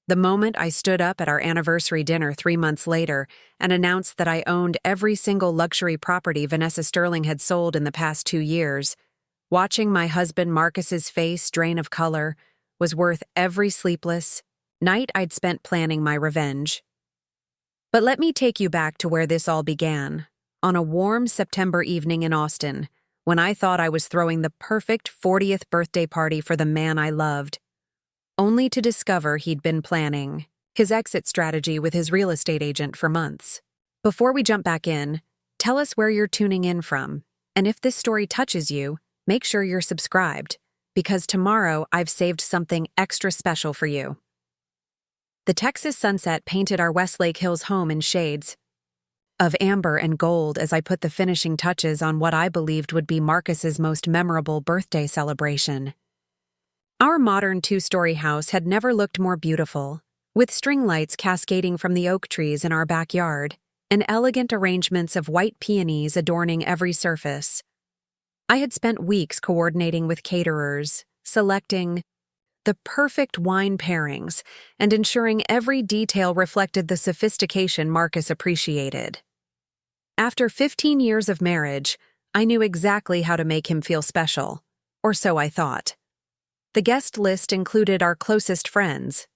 The moment I stood up at our anniversary dinner 3 months later and announced that I owned every single luxury property Vanessa Sterling had sold in the past 2 years, watching my husband Marcus's face drain of color was worth every sleepless night I'd spent planning my revenge. But let me take you back to where this all began, on a warm September evening in Austin, when I thought I was throwing the perfect 40th birthday party for the man I loved, only to discover he'd been planning his exit strategy with his real estate agent for months. Before we jump back in, tell us where you're tuning in from, and if this story touches you, make sure you're subscribed, because tomorrow I've saved something extra special for you. The Texas sunset painted our Westlake Hills home in shades of amber and gold as I put the finishing touches on what I believed would be Marcus's most memorable birthday celebration. Our modern 2-story house had never looked more beautiful, with string lights cascading from the oak trees in our backyard and elegant arrangements of white peonies adorning every surface. I had spent weeks coordinating with caterers, selecting the perfect wine pairings, and ensuring every detail reflected the sophistication Marcus appreciated. After 15 years of marriage, I knew exactly how to make him feel special, or so I thought. The guest list included our closest friends,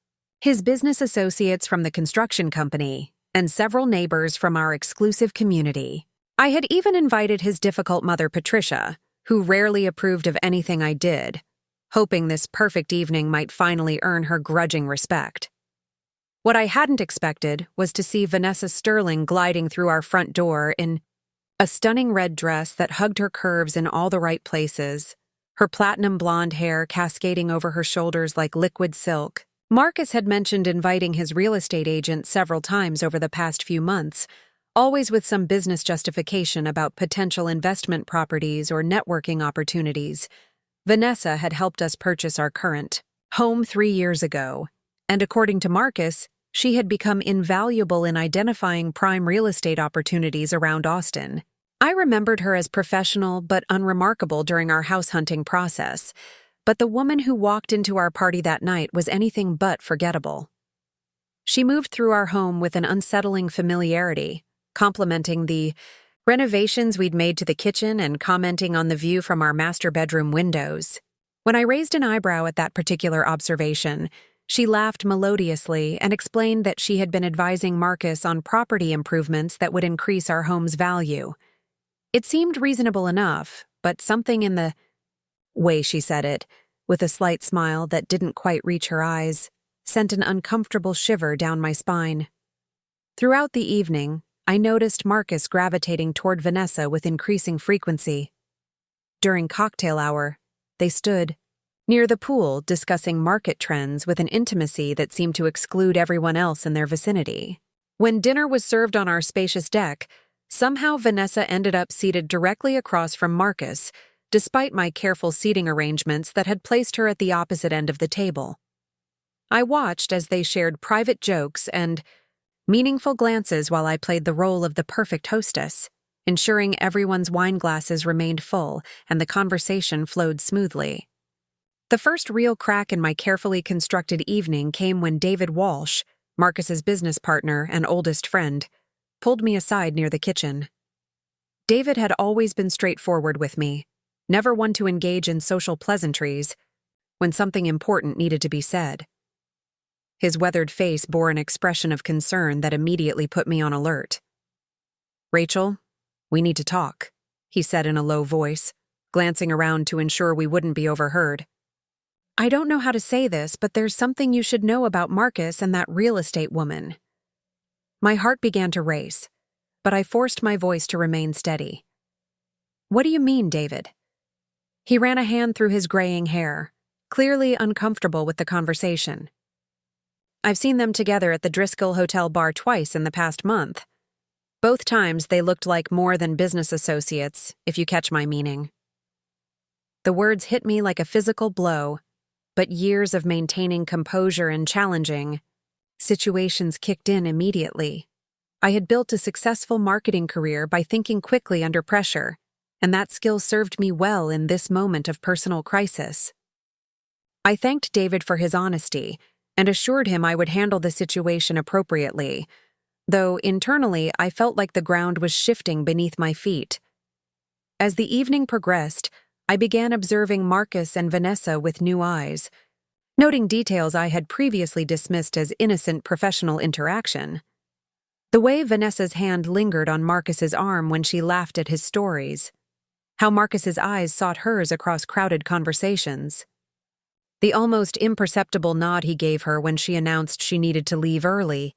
his business associates from the construction company, and several neighbors from our exclusive community. I had even invited his difficult mother, Patricia, who rarely approved of anything I did, hoping this perfect evening might finally earn her grudging respect. What I hadn't expected was to see Vanessa Sterling gliding through our front door in a stunning red dress that hugged her curves in all the right places, her platinum blonde hair cascading over her shoulders like liquid silk. Marcus had mentioned inviting his real estate agent several times over the past few months, always with some business justification about potential investment properties or networking opportunities. Vanessa had helped us purchase our current home 3 years ago, and according to Marcus, she had become invaluable in identifying prime real estate opportunities around Austin. I remembered her as professional but unremarkable during our house hunting process, but the woman who walked into our party that night was anything but forgettable. She moved through our home with an unsettling familiarity, complimenting the renovations we'd made to the kitchen and commenting on the view from our master bedroom windows. When I raised an eyebrow at that particular observation, she laughed melodiously and explained that she had been advising Marcus on property improvements that would increase our home's value. It seemed reasonable enough, but something in the way she said it, with a slight smile that didn't quite reach her eyes, sent an uncomfortable shiver down my spine. Throughout the evening, I noticed Marcus gravitating toward Vanessa with increasing frequency. During cocktail hour, they stood near the pool discussing market trends with an intimacy that seemed to exclude everyone else in their vicinity. When dinner was served on our spacious deck, somehow Vanessa ended up seated directly across from Marcus, despite my careful seating arrangements that had placed her at the opposite end of the table. I watched as they shared private jokes and meaningful glances while I played the role of the perfect hostess, ensuring everyone's wine glasses remained full and the conversation flowed smoothly. The first real crack in my carefully constructed evening came when David Walsh, Marcus's business partner and oldest friend, pulled me aside near the kitchen. David had always been straightforward with me, never one to engage in social pleasantries when something important needed to be said. His weathered face bore an expression of concern that immediately put me on alert. "Rachel, we need to talk," he said in a low voice, glancing around to ensure we wouldn't be overheard. "I don't know how to say this, but there's something you should know about Marcus and that real estate woman." My heart began to race, but I forced my voice to remain steady. "What do you mean, David?" He ran a hand through his graying hair, clearly uncomfortable with the conversation. "I've seen them together at the Driscoll Hotel bar twice in the past month. Both times they looked like more than business associates, if you catch my meaning." The words hit me like a physical blow, but years of maintaining composure and challenging situations kicked in immediately. I had built a successful marketing career by thinking quickly under pressure, and that skill served me well in this moment of personal crisis. I thanked David for his honesty, and assured him I would handle the situation appropriately, though internally I felt like the ground was shifting beneath my feet. As the evening progressed, I began observing Marcus and Vanessa with new eyes, noting details I had previously dismissed as innocent professional interaction. The way Vanessa's hand lingered on Marcus's arm when she laughed at his stories, how Marcus's eyes sought hers across crowded conversations, the almost imperceptible nod he gave her when she announced she needed to leave early,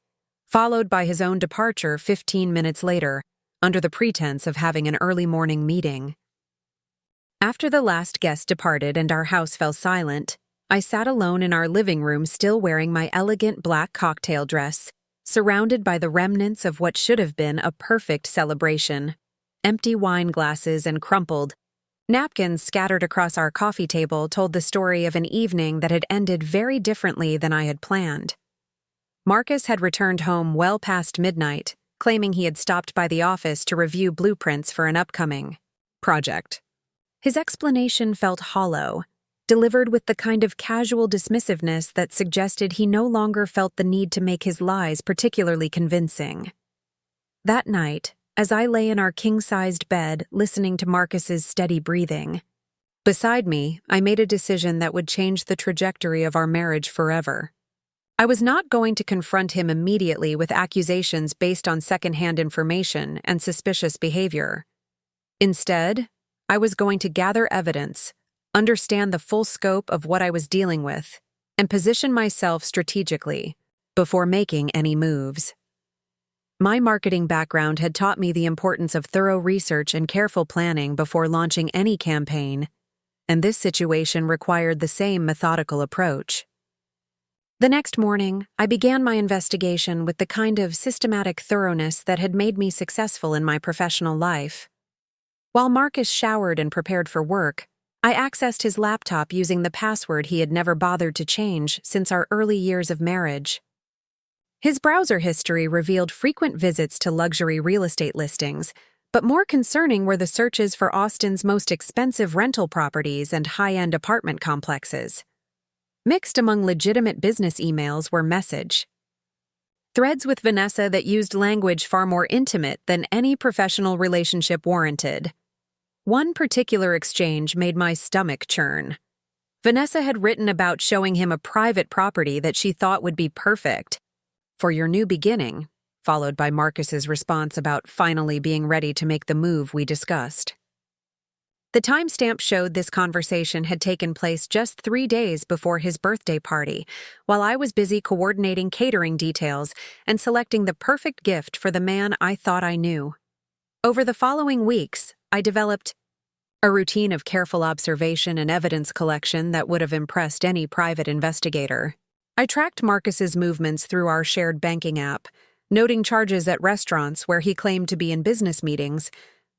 followed by his own departure 15 minutes later, under the pretense of having an early morning meeting. After the last guest departed and our house fell silent, I sat alone in our living room still wearing my elegant black cocktail dress, surrounded by the remnants of what should have been a perfect celebration. Empty wine glasses and crumpled napkins scattered across our coffee table told the story of an evening that had ended very differently than I had planned. Marcus had returned home well past midnight, claiming he had stopped by the office to review blueprints for an upcoming project. His explanation felt hollow, delivered with the kind of casual dismissiveness that suggested he no longer felt the need to make his lies particularly convincing. That night, as I lay in our king-sized bed listening to Marcus's steady breathing, beside me, I made a decision that would change the trajectory of our marriage forever. I was not going to confront him immediately with accusations based on secondhand information and suspicious behavior. Instead, I was going to gather evidence, understand the full scope of what I was dealing with, and position myself strategically before making any moves. My marketing background had taught me the importance of thorough research and careful planning before launching any campaign, and this situation required the same methodical approach. The next morning, I began my investigation with the kind of systematic thoroughness that had made me successful in my professional life. While Marcus showered and prepared for work, I accessed his laptop using the password he had never bothered to change since our early years of marriage. His browser history revealed frequent visits to luxury real estate listings, but more concerning were the searches for Austin's most expensive rental properties and high-end apartment complexes. Mixed among legitimate business emails were threads with Vanessa that used language far more intimate than any professional relationship warranted. One particular exchange made my stomach churn. Vanessa had written about showing him a private property that she thought would be perfect for your new beginning, followed by Marcus's response about finally being ready to make the move we discussed. The timestamp showed this conversation had taken place just 3 days before his birthday party, while I was busy coordinating catering details and selecting the perfect gift for the man I thought I knew. Over the following weeks, I developed a routine of careful observation and evidence collection that would have impressed any private investigator. I tracked Marcus's movements through our shared banking app, noting charges at restaurants where he claimed to be in business meetings,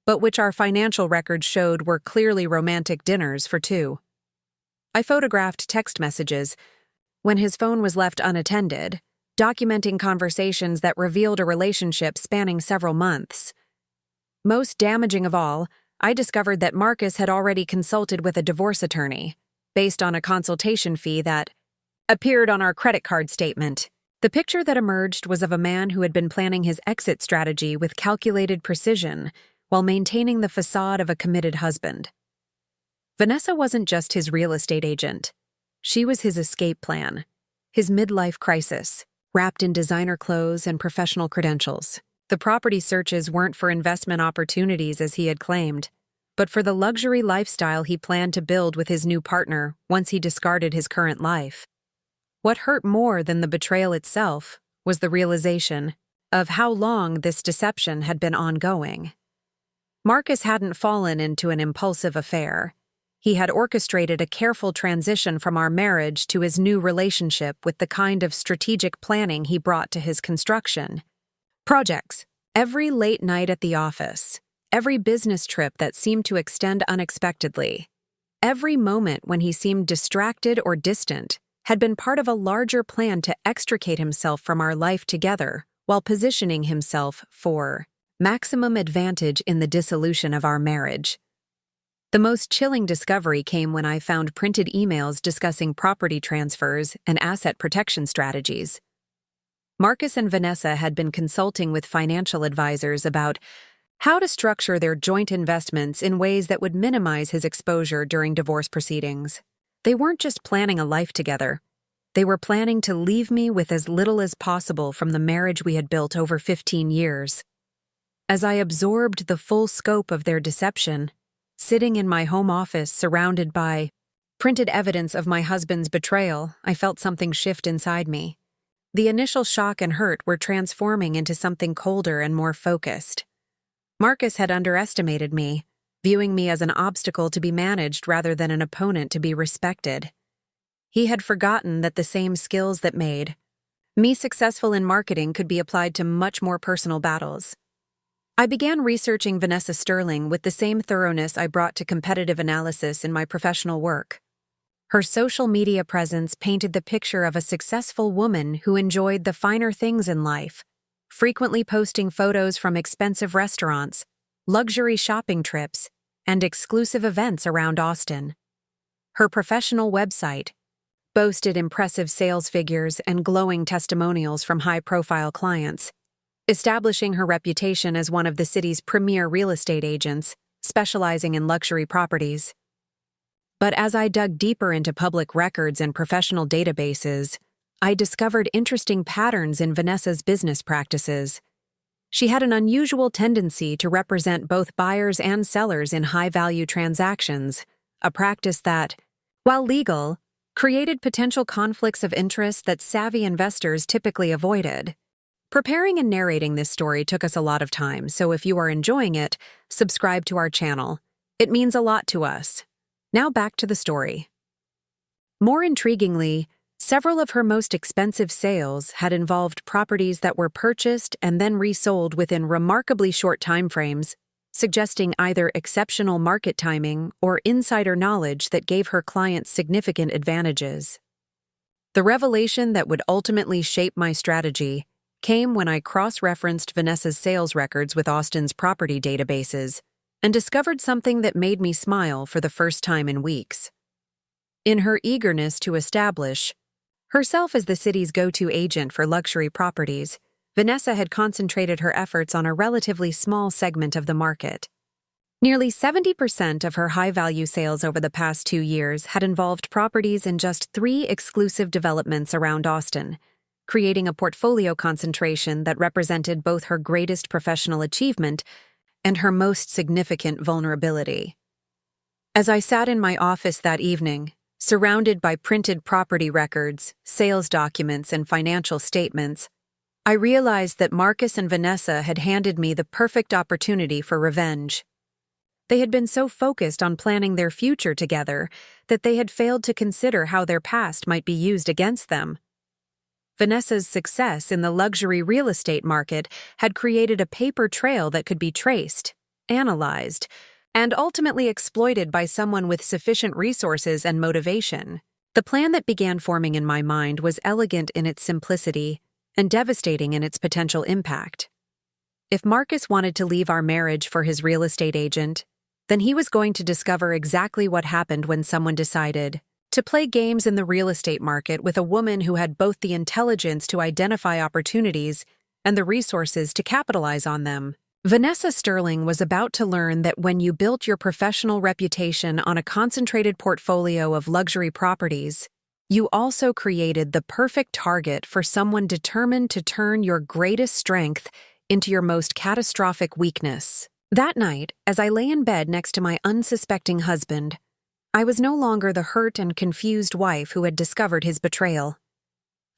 but which our financial records showed were clearly romantic dinners for two. I photographed text messages when his phone was left unattended, documenting conversations that revealed a relationship spanning several months. Most damaging of all, I discovered that Marcus had already consulted with a divorce attorney, based on a consultation fee that appeared on our credit card statement. The picture that emerged was of a man who had been planning his exit strategy with calculated precision while maintaining the facade of a committed husband. Vanessa wasn't just his real estate agent. She was his escape plan, his midlife crisis, wrapped in designer clothes and professional credentials. The property searches weren't for investment opportunities as he had claimed, but for the luxury lifestyle he planned to build with his new partner once he discarded his current life. What hurt more than the betrayal itself was the realization of how long this deception had been ongoing. Marcus hadn't fallen into an impulsive affair. He had orchestrated a careful transition from our marriage to his new relationship with the kind of strategic planning he brought to his construction projects. Every late night at the office, every business trip that seemed to extend unexpectedly, every moment when he seemed distracted or distant, had been part of a larger plan to extricate himself from our life together while positioning himself for maximum advantage in the dissolution of our marriage. The most chilling discovery came when I found printed emails discussing property transfers and asset protection strategies. Marcus and Vanessa had been consulting with financial advisors about how to structure their joint investments in ways that would minimize his exposure during divorce proceedings. They weren't just planning a life together. They were planning to leave me with as little as possible from the marriage we had built over 15 years. As I absorbed the full scope of their deception, sitting in my home office surrounded by printed evidence of my husband's betrayal, I felt something shift inside me. The initial shock and hurt were transforming into something colder and more focused. Marcus had underestimated me, viewing me as an obstacle to be managed rather than an opponent to be respected. He had forgotten that the same skills that made me successful in marketing could be applied to much more personal battles. I began researching Vanessa Sterling with the same thoroughness I brought to competitive analysis in my professional work. Her social media presence painted the picture of a successful woman who enjoyed the finer things in life, frequently posting photos from expensive restaurants, luxury shopping trips, and exclusive events around Austin. Her professional website boasted impressive sales figures and glowing testimonials from high-profile clients, establishing her reputation as one of the city's premier real estate agents, specializing in luxury properties. But as I dug deeper into public records and professional databases, I discovered interesting patterns in Vanessa's business practices. She had an unusual tendency to represent both buyers and sellers in high-value transactions, a practice that, while legal, created potential conflicts of interest that savvy investors typically avoided. Preparing and narrating this story took us a lot of time, so if you are enjoying it, subscribe to our channel. It means a lot to us. Now back to the story. More intriguingly, several of her most expensive sales had involved properties that were purchased and then resold within remarkably short timeframes, suggesting either exceptional market timing or insider knowledge that gave her clients significant advantages. The revelation that would ultimately shape my strategy came when I cross-referenced Vanessa's sales records with Austin's property databases and discovered something that made me smile for the first time in weeks. In her eagerness to establish herself as the city's go-to agent for luxury properties, Vanessa had concentrated her efforts on a relatively small segment of the market. Nearly 70% of her high-value sales over the past 2 years had involved properties in just 3 exclusive developments around Austin, creating a portfolio concentration that represented both her greatest professional achievement and her most significant vulnerability. As I sat in my office that evening, surrounded by printed property records, sales documents, and financial statements, I realized that Marcus and Vanessa had handed me the perfect opportunity for revenge. They had been so focused on planning their future together that they had failed to consider how their past might be used against them. Vanessa's success in the luxury real estate market had created a paper trail that could be traced, analyzed, and ultimately exploited by someone with sufficient resources and motivation. The plan that began forming in my mind was elegant in its simplicity and devastating in its potential impact. If Marcus wanted to leave our marriage for his real estate agent, then he was going to discover exactly what happened when someone decided to play games in the real estate market with a woman who had both the intelligence to identify opportunities and the resources to capitalize on them. Vanessa Sterling was about to learn that when you built your professional reputation on a concentrated portfolio of luxury properties, you also created the perfect target for someone determined to turn your greatest strength into your most catastrophic weakness. That night, as I lay in bed next to my unsuspecting husband, I was no longer the hurt and confused wife who had discovered his betrayal.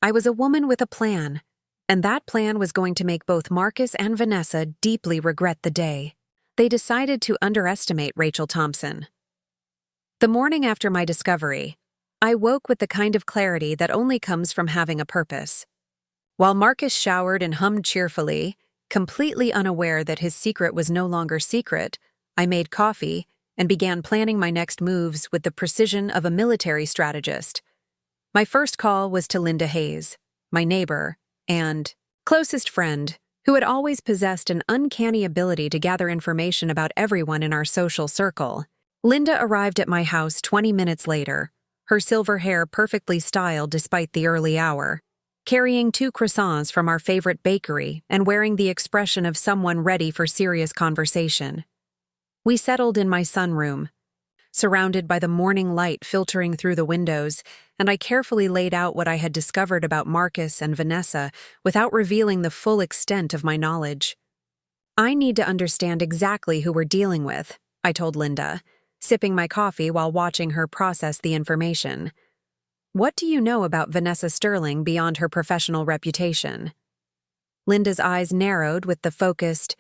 I was a woman with a plan, and that plan was going to make both Marcus and Vanessa deeply regret the day they decided to underestimate Rachel Thompson. The morning after my discovery, I woke with the kind of clarity that only comes from having a purpose. While Marcus showered and hummed cheerfully, completely unaware that his secret was no longer secret, I made coffee and began planning my next moves with the precision of a military strategist. My first call was to Linda Hayes, my neighbor and closest friend, who had always possessed an uncanny ability to gather information about everyone in our social circle. Linda arrived at my house 20 minutes later, her silver hair perfectly styled despite the early hour, carrying 2 croissants from our favorite bakery and wearing the expression of someone ready for serious conversation. We settled in my sunroom, surrounded by the morning light filtering through the windows, and I carefully laid out what I had discovered about Marcus and Vanessa without revealing the full extent of my knowledge. "I need to understand exactly who we're dealing with," I told Linda, sipping my coffee while watching her process the information. "What do you know about Vanessa Sterling beyond her professional reputation?" Linda's eyes narrowed with the focused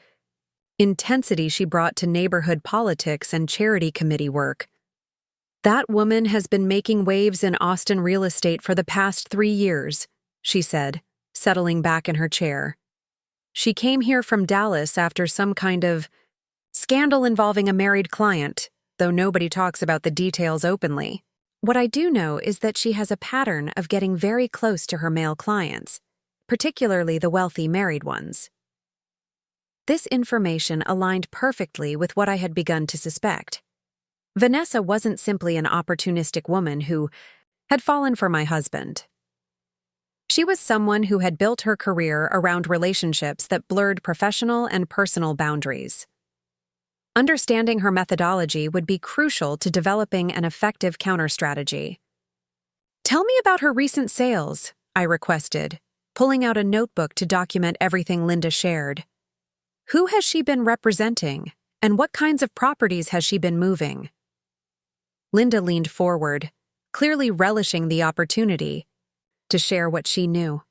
intensity she brought to neighborhood politics and charity committee work. "That woman has been making waves in Austin real estate for the past 3 years," she said, settling back in her chair. "She came here from Dallas after some kind of scandal involving a married client, though nobody talks about the details openly. What I do know is that she has a pattern of getting very close to her male clients, particularly the wealthy married ones." This information aligned perfectly with what I had begun to suspect. Vanessa wasn't simply an opportunistic woman who had fallen for my husband. She was someone who had built her career around relationships that blurred professional and personal boundaries. Understanding her methodology would be crucial to developing an effective counter-strategy. "Tell me about her recent sales," I requested, pulling out a notebook to document everything Linda shared. "Who has she been representing, and what kinds of properties has she been moving?" Linda leaned forward, clearly relishing the opportunity to share what she knew.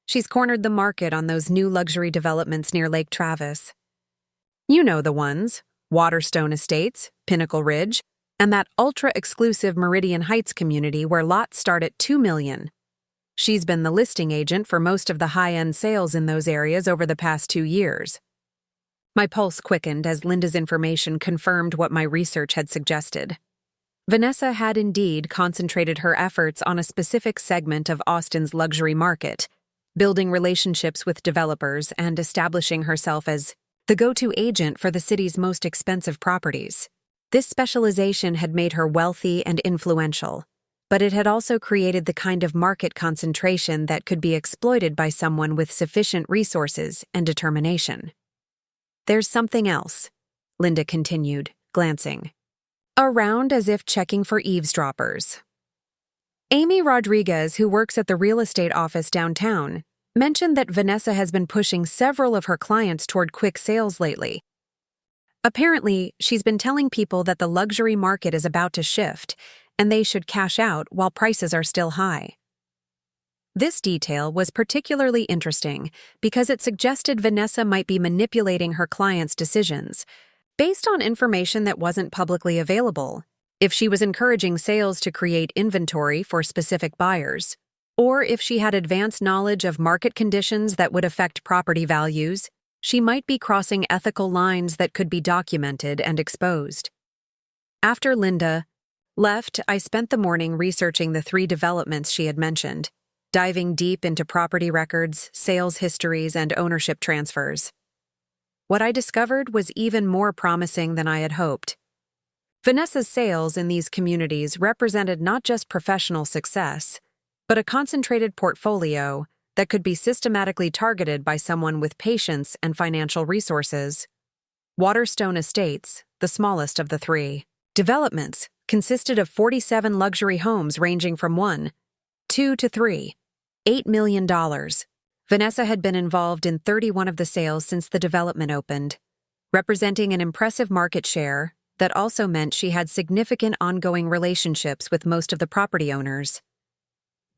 "She's cornered the market on those new luxury developments near Lake Travis. You know the ones: Waterstone Estates, Pinnacle Ridge, and that ultra-exclusive Meridian Heights community where lots start at $2 million. She's been the listing agent for most of the high-end sales in those areas over the past 2 years. My pulse quickened as Linda's information confirmed what my research had suggested. Vanessa had indeed concentrated her efforts on a specific segment of Austin's luxury market, building relationships with developers and establishing herself as the go-to agent for the city's most expensive properties. This specialization had made her wealthy and influential, but it had also created the kind of market concentration that could be exploited by someone with sufficient resources and determination. "There's something else," Linda continued, glancing around as if checking for eavesdroppers. "Amy Rodriguez, who works at the real estate office downtown, mentioned that Vanessa has been pushing several of her clients toward quick sales lately. Apparently, she's been telling people that the luxury market is about to shift, and they should cash out while prices are still high." This detail was particularly interesting because it suggested Vanessa might be manipulating her clients' decisions based on information that wasn't publicly available. If she was encouraging sales to create inventory for specific buyers, or if she had advanced knowledge of market conditions that would affect property values, she might be crossing ethical lines that could be documented and exposed. After Linda left, I spent the morning researching the 3 developments she had mentioned, diving deep into property records, sales histories, and ownership transfers. What I discovered was even more promising than I had hoped. Vanessa's sales in these communities represented not just professional success, but a concentrated portfolio that could be systematically targeted by someone with patience and financial resources. Waterstone Estates, the smallest of the 3 developments, consisted of 47 luxury homes ranging from 1, 2 to 3, $8 million. Vanessa had been involved in 31 of the sales since the development opened, representing an impressive market share that also meant she had significant ongoing relationships with most of the property owners.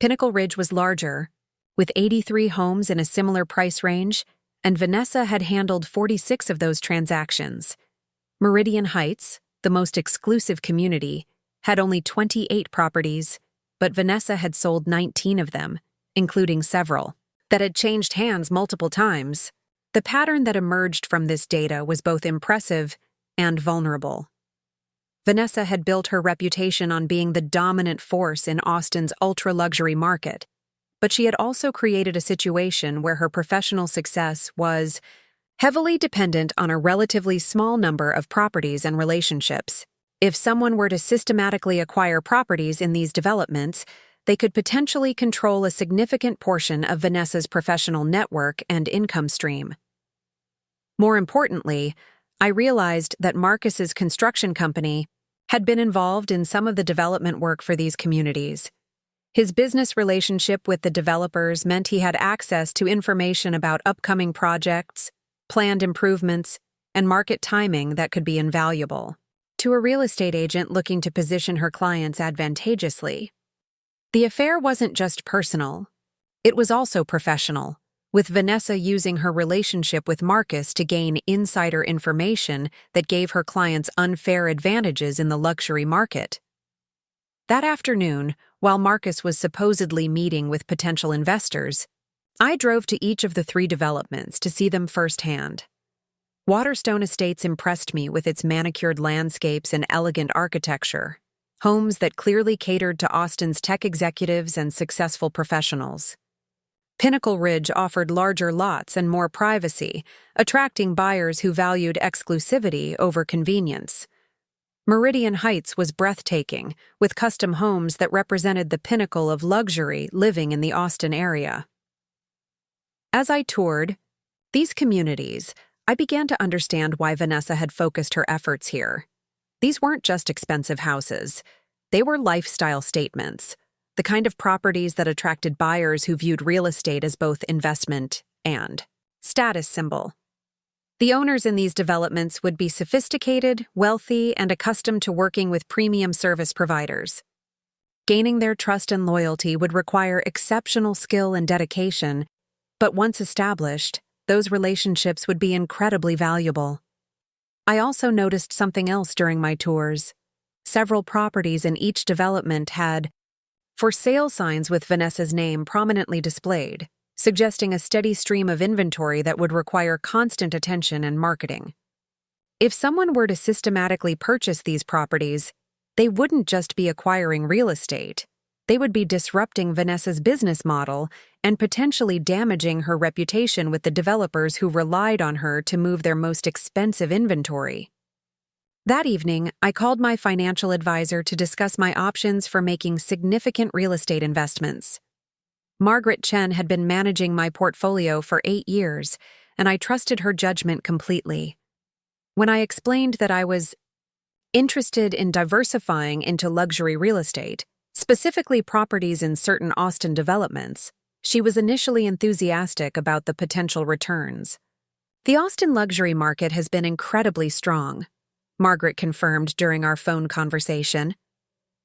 Pinnacle Ridge was larger, with 83 homes in a similar price range, and Vanessa had handled 46 of those transactions. Meridian Heights, the most exclusive community, had only 28 properties, but Vanessa had sold 19 of them, including several that had changed hands multiple times. The pattern that emerged from this data was both impressive and vulnerable. Vanessa had built her reputation on being the dominant force in Austin's ultra-luxury market, but she had also created a situation where her professional success was heavily dependent on a relatively small number of properties and relationships. If someone were to systematically acquire properties in these developments, they could potentially control a significant portion of Vanessa's professional network and income stream. More importantly, I realized that Marcus's construction company had been involved in some of the development work for these communities. His business relationship with the developers meant he had access to information about upcoming projects, planned improvements, and market timing that could be invaluable to a real estate agent looking to position her clients advantageously. The affair wasn't just personal, it was also professional, with Vanessa using her relationship with Marcus to gain insider information that gave her clients unfair advantages in the luxury market. That afternoon, while Marcus was supposedly meeting with potential investors, I drove to each of the 3 developments to see them firsthand. Waterstone Estates impressed me with its manicured landscapes and elegant architecture, homes that clearly catered to Austin's tech executives and successful professionals. Pinnacle Ridge offered larger lots and more privacy, attracting buyers who valued exclusivity over convenience. Meridian Heights was breathtaking, with custom homes that represented the pinnacle of luxury living in the Austin area. As I toured these communities, I began to understand why Vanessa had focused her efforts here. These weren't just expensive houses. They were lifestyle statements, the kind of properties that attracted buyers who viewed real estate as both investment and status symbol. The owners in these developments would be sophisticated, wealthy, and accustomed to working with premium service providers. Gaining their trust and loyalty would require exceptional skill and dedication, but once established, those relationships would be incredibly valuable. I also noticed something else during my tours. Several properties in each development had for sale signs with Vanessa's name prominently displayed, suggesting a steady stream of inventory that would require constant attention and marketing. If someone were to systematically purchase these properties, they wouldn't just be acquiring real estate. They would be disrupting Vanessa's business model and potentially damaging her reputation with the developers who relied on her to move their most expensive inventory. That evening, I called my financial advisor to discuss my options for making significant real estate investments. Margaret Chen had been managing my portfolio for 8 years, and I trusted her judgment completely. When I explained that I was interested in diversifying into luxury real estate, specifically properties in certain Austin developments, she was initially enthusiastic about the potential returns. The Austin luxury market has been incredibly strong, Margaret confirmed during our phone conversation.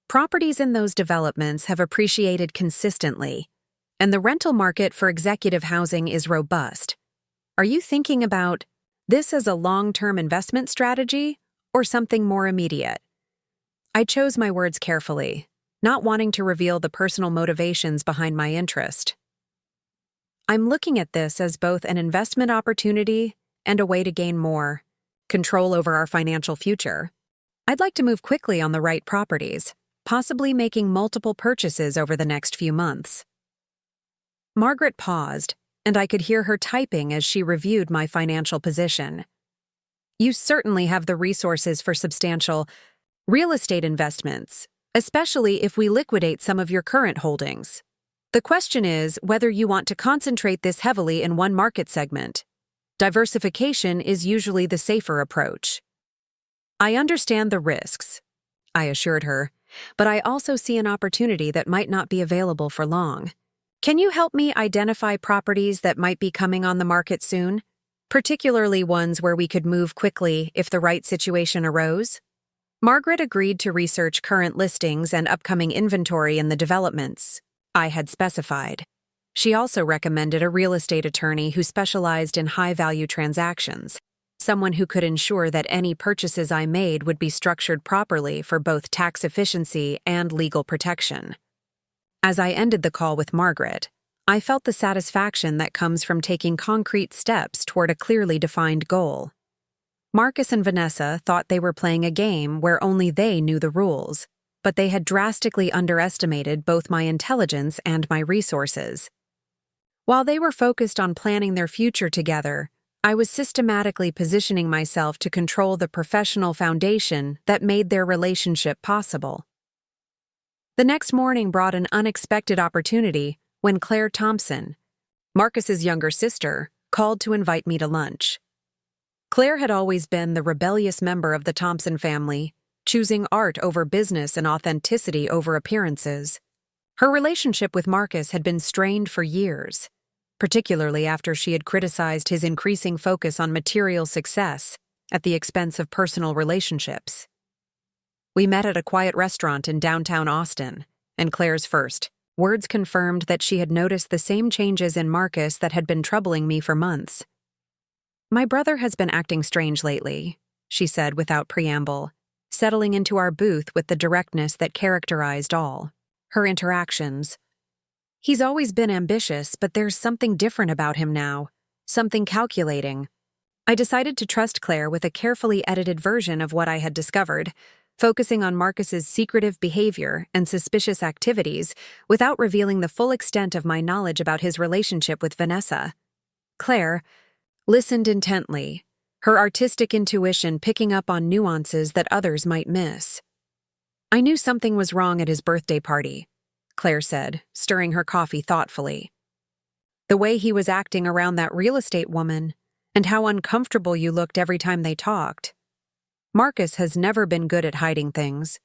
Properties in those developments have appreciated consistently, and the rental market for executive housing is robust. Are you thinking about this as a long-term investment strategy or something more immediate? I chose my words carefully, not wanting to reveal the personal motivations behind my interest. I'm looking at this as both an investment opportunity and a way to gain more control over our financial future. I'd like to move quickly on the right properties, possibly making multiple purchases over the next few months. Margaret paused, and I could hear her typing as she reviewed my financial position. You certainly have the resources for substantial real estate investments, especially if we liquidate some of your current holdings. The question is whether you want to concentrate this heavily in one market segment. Diversification is usually the safer approach. I understand the risks, I assured her, but I also see an opportunity that might not be available for long. Can you help me identify properties that might be coming on the market soon, particularly ones where we could move quickly if the right situation arose? Margaret agreed to research current listings and upcoming inventory in the developments I had specified. She also recommended a real estate attorney who specialized in high-value transactions, someone who could ensure that any purchases I made would be structured properly for both tax efficiency and legal protection. As I ended the call with Margaret, I felt the satisfaction that comes from taking concrete steps toward a clearly defined goal. Marcus and Vanessa thought they were playing a game where only they knew the rules, but they had drastically underestimated both my intelligence and my resources. While they were focused on planning their future together, I was systematically positioning myself to control the professional foundation that made their relationship possible. The next morning brought an unexpected opportunity when Claire Thompson, Marcus's younger sister, called to invite me to lunch. Claire had always been the rebellious member of the Thompson family, choosing art over business and authenticity over appearances. Her relationship with Marcus had been strained for years, particularly after she had criticized his increasing focus on material success at the expense of personal relationships. We met at a quiet restaurant in downtown Austin, and Claire's first words confirmed that she had noticed the same changes in Marcus that had been troubling me for months. "My brother has been acting strange lately," she said without preamble, settling into our booth with the directness that characterized all her interactions. "He's always been ambitious, but there's something different about him now, something calculating." I decided to trust Claire with a carefully edited version of what I had discovered, focusing on Marcus's secretive behavior and suspicious activities without revealing the full extent of my knowledge about his relationship with Vanessa. Claire listened intently, her artistic intuition picking up on nuances that others might miss. "I knew something was wrong at his birthday party," Claire said, stirring her coffee thoughtfully. "The way he was acting around that real estate woman, and how uncomfortable you looked every time they talked. Marcus has never been good at hiding things,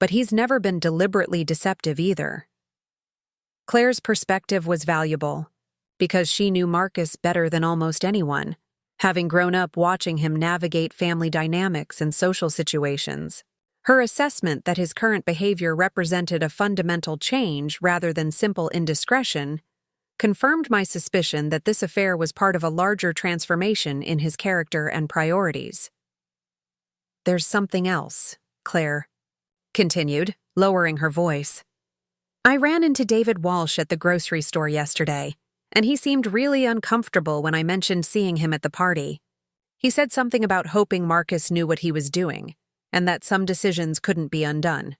but he's never been deliberately deceptive either." Claire's perspective was valuable, because she knew Marcus better than almost anyone, having grown up watching him navigate family dynamics and social situations. Her assessment that his current behavior represented a fundamental change rather than simple indiscretion confirmed my suspicion that this affair was part of a larger transformation in his character and priorities. "There's something else," Claire continued, lowering her voice. "I ran into David Walsh at the grocery store yesterday, and he seemed really uncomfortable when I mentioned seeing him at the party. He said something about hoping Marcus knew what he was doing, and that some decisions couldn't be undone."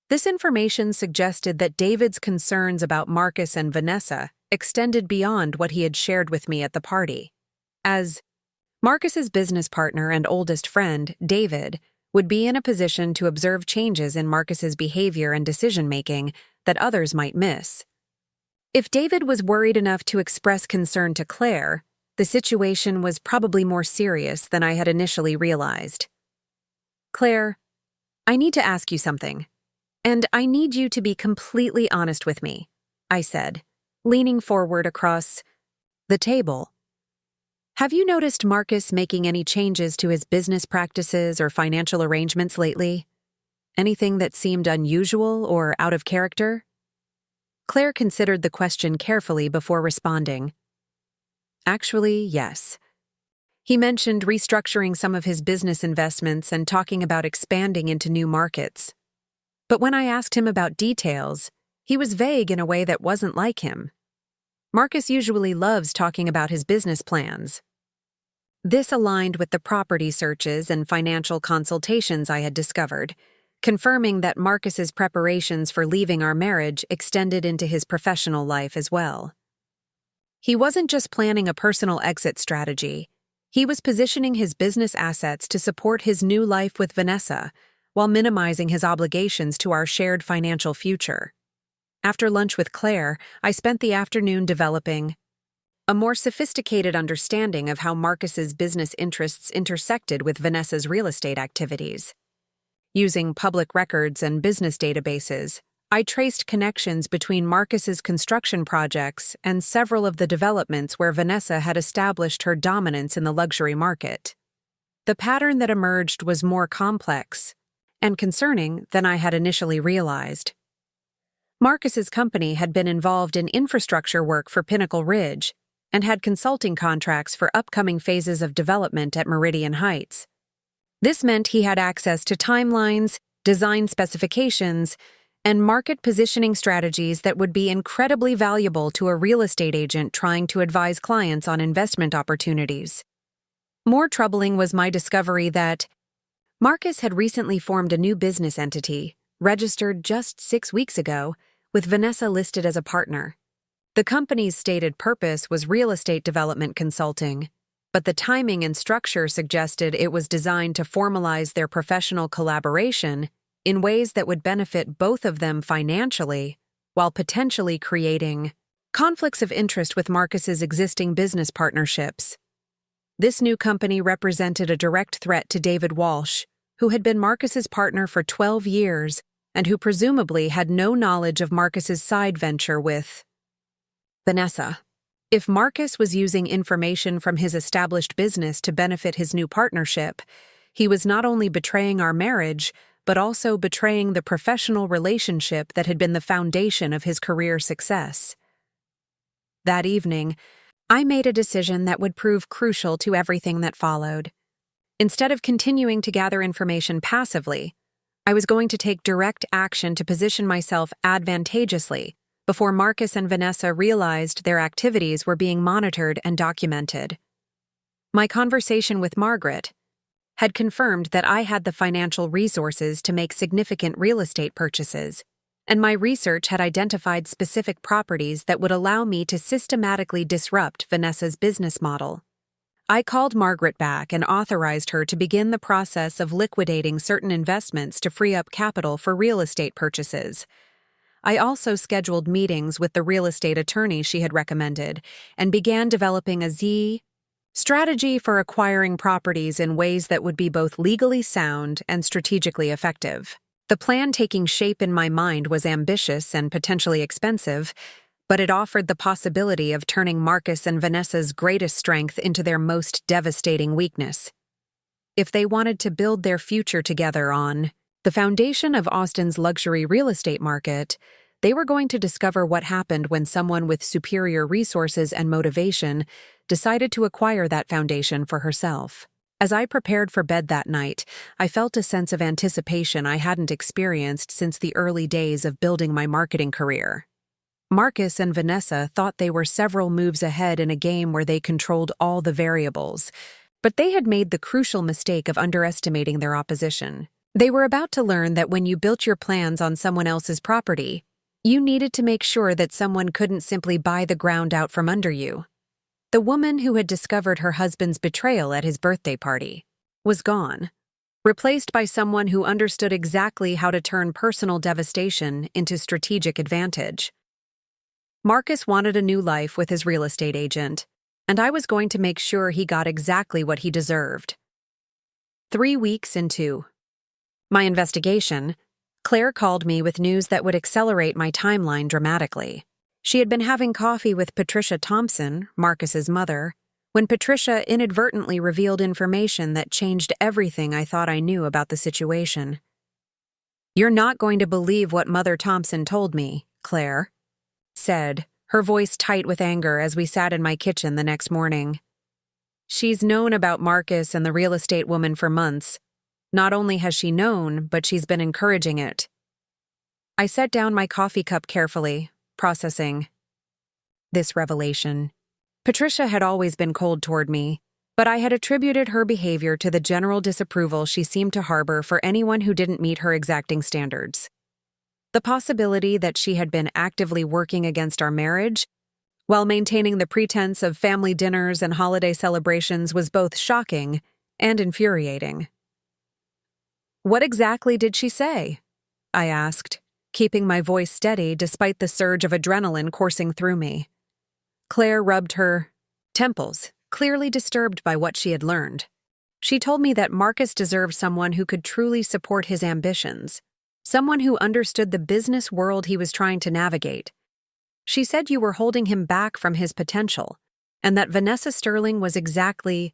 This information suggested that David's concerns about Marcus and Vanessa extended beyond what he had shared with me at the party. As Marcus's business partner and oldest friend, David, would be in a position to observe changes in Marcus's behavior and decision-making that others might miss. If David was worried enough to express concern to Claire, the situation was probably more serious than I had initially realized. "Claire, I need to ask you something, and I need you to be completely honest with me," I said, leaning forward across the table. "Have you noticed Marcus making any changes to his business practices or financial arrangements lately? Anything that seemed unusual or out of character?" Claire considered the question carefully before responding. "Actually, yes. He mentioned restructuring some of his business investments and talking about expanding into new markets. But when I asked him about details, he was vague in a way that wasn't like him. Marcus usually loves talking about his business plans." This aligned with the property searches and financial consultations I had discovered, confirming that Marcus's preparations for leaving our marriage extended into his professional life as well. He wasn't just planning a personal exit strategy. He was positioning his business assets to support his new life with Vanessa, while minimizing his obligations to our shared financial future. After lunch with Claire, I spent the afternoon developing a more sophisticated understanding of how Marcus's business interests intersected with Vanessa's real estate activities. Using public records and business databases, I traced connections between Marcus's construction projects and several of the developments where Vanessa had established her dominance in the luxury market. The pattern that emerged was more complex and concerning than I had initially realized. Marcus's company had been involved in infrastructure work for Pinnacle Ridge and had consulting contracts for upcoming phases of development at Meridian Heights. This meant he had access to timelines, design specifications, and market positioning strategies that would be incredibly valuable to a real estate agent trying to advise clients on investment opportunities. More troubling was my discovery that Marcus had recently formed a new business entity, registered just 6 weeks ago, with Vanessa listed as a partner. The company's stated purpose was real estate development consulting, but the timing and structure suggested it was designed to formalize their professional collaboration in ways that would benefit both of them financially, while potentially creating conflicts of interest with Marcus's existing business partnerships. This new company represented a direct threat to David Walsh, who had been Marcus's partner for 12 years and who presumably had no knowledge of Marcus's side venture with Vanessa. If Marcus was using information from his established business to benefit his new partnership, he was not only betraying our marriage, but also betraying the professional relationship that had been the foundation of his career success. That evening, I made a decision that would prove crucial to everything that followed. Instead of continuing to gather information passively, I was going to take direct action to position myself advantageously before Marcus and Vanessa realized their activities were being monitored and documented. My conversation with Margaret had confirmed that I had the financial resources to make significant real estate purchases, and my research had identified specific properties that would allow me to systematically disrupt Vanessa's business model. I called Margaret back and authorized her to begin the process of liquidating certain investments to free up capital for real estate purchases. I also scheduled meetings with the real estate attorney she had recommended and began developing a strategy for acquiring properties in ways that would be both legally sound and strategically effective. The plan taking shape in my mind was ambitious and potentially expensive, but it offered the possibility of turning Marcus and Vanessa's greatest strength into their most devastating weakness. If they wanted to build their future together on the foundation of Austin's luxury real estate market, they were going to discover what happened when someone with superior resources and motivation decided to acquire that foundation for herself. As I prepared for bed that night, I felt a sense of anticipation I hadn't experienced since the early days of building my marketing career. Marcus and Vanessa thought they were several moves ahead in a game where they controlled all the variables, but they had made the crucial mistake of underestimating their opposition. They were about to learn that when you built your plans on someone else's property, you needed to make sure that someone couldn't simply buy the ground out from under you. The woman who had discovered her husband's betrayal at his birthday party was gone, replaced by someone who understood exactly how to turn personal devastation into strategic advantage. Marcus wanted a new life with his real estate agent, and I was going to make sure he got exactly what he deserved. 3 weeks into my investigation, Claire called me with news that would accelerate my timeline dramatically. She had been having coffee with Patricia Thompson, Marcus's mother, when Patricia inadvertently revealed information that changed everything I thought I knew about the situation. "You're not going to believe what Mother Thompson told me," Claire said, her voice tight with anger as we sat in my kitchen the next morning. "She's known about Marcus and the real estate woman for months. Not only has she known, but she's been encouraging it." I set down my coffee cup carefully, processing this revelation. Patricia had always been cold toward me, but I had attributed her behavior to the general disapproval she seemed to harbor for anyone who didn't meet her exacting standards. The possibility that she had been actively working against our marriage while maintaining the pretense of family dinners and holiday celebrations was both shocking and infuriating. "What exactly did she say?" I asked, keeping my voice steady despite the surge of adrenaline coursing through me. Claire rubbed her temples, clearly disturbed by what she had learned. She told me that Marcus deserved someone who could truly support his ambitions, someone who understood the business world he was trying to navigate. She said you were holding him back from his potential, and that Vanessa Sterling was exactly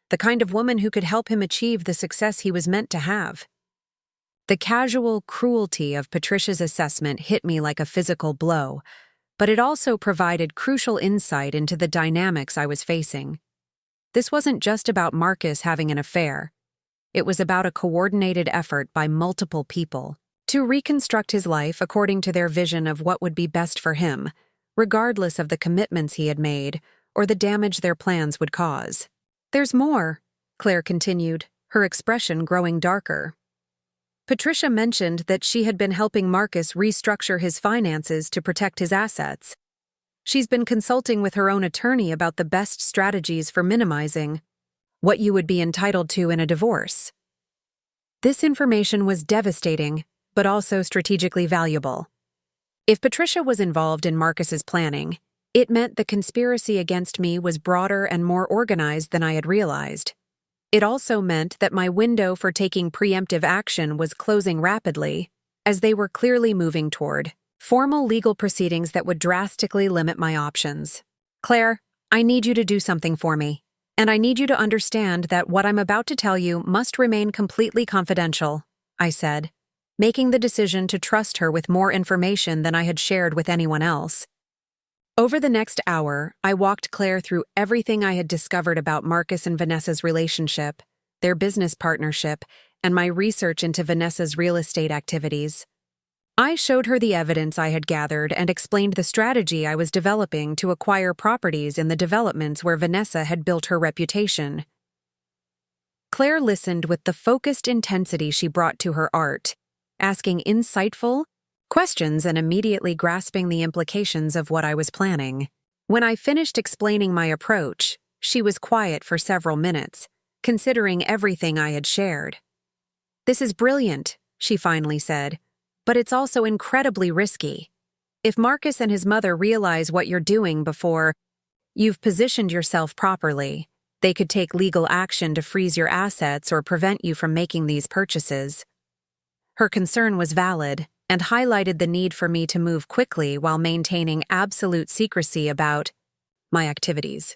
the kind of woman who could help him achieve the success he was meant to have. The casual cruelty of Patricia's assessment hit me like a physical blow, but it also provided crucial insight into the dynamics I was facing. This wasn't just about Marcus having an affair. It was about a coordinated effort by multiple people to reconstruct his life according to their vision of what would be best for him, regardless of the commitments he had made or the damage their plans would cause. "There's more," Claire continued, her expression growing darker. "Patricia mentioned that she had been helping Marcus restructure his finances to protect his assets. She's been consulting with her own attorney about the best strategies for minimizing what you would be entitled to in a divorce. This information was devastating, but also strategically valuable. If Patricia was involved in Marcus's planning, it meant the conspiracy against me was broader and more organized than I had realized. It also meant that my window for taking preemptive action was closing rapidly, as they were clearly moving toward formal legal proceedings that would drastically limit my options. Claire, I need you to do something for me, and I need you to understand that what I'm about to tell you must remain completely confidential, I said, making the decision to trust her with more information than I had shared with anyone else. Over the next hour, I walked Claire through everything I had discovered about Marcus and Vanessa's relationship, their business partnership, and my research into Vanessa's real estate activities. I showed her the evidence I had gathered and explained the strategy I was developing to acquire properties in the developments where Vanessa had built her reputation. Claire listened with the focused intensity she brought to her art, asking insightful questions and immediately grasping the implications of what I was planning. When I finished explaining my approach, she was quiet for several minutes, considering everything I had shared. "This is brilliant," she finally said, "but it's also incredibly risky. If Marcus and his mother realize what you're doing before you've positioned yourself properly, they could take legal action to freeze your assets or prevent you from making these purchases." Her concern was valid and highlighted the need for me to move quickly while maintaining absolute secrecy about my activities.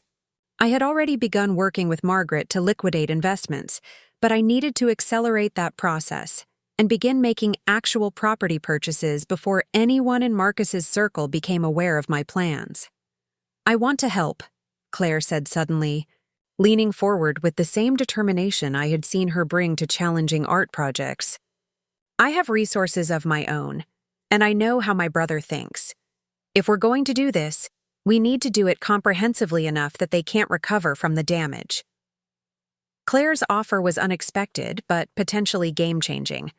I had already begun working with Margaret to liquidate investments, but I needed to accelerate that process and begin making actual property purchases before anyone in Marcus's circle became aware of my plans. "I want to help," Claire said suddenly, leaning forward with the same determination I had seen her bring to challenging art projects. "I have resources of my own, and I know how my brother thinks. If we're going to do this, we need to do it comprehensively enough that they can't recover from the damage." Claire's offer was unexpected, but potentially game-changing.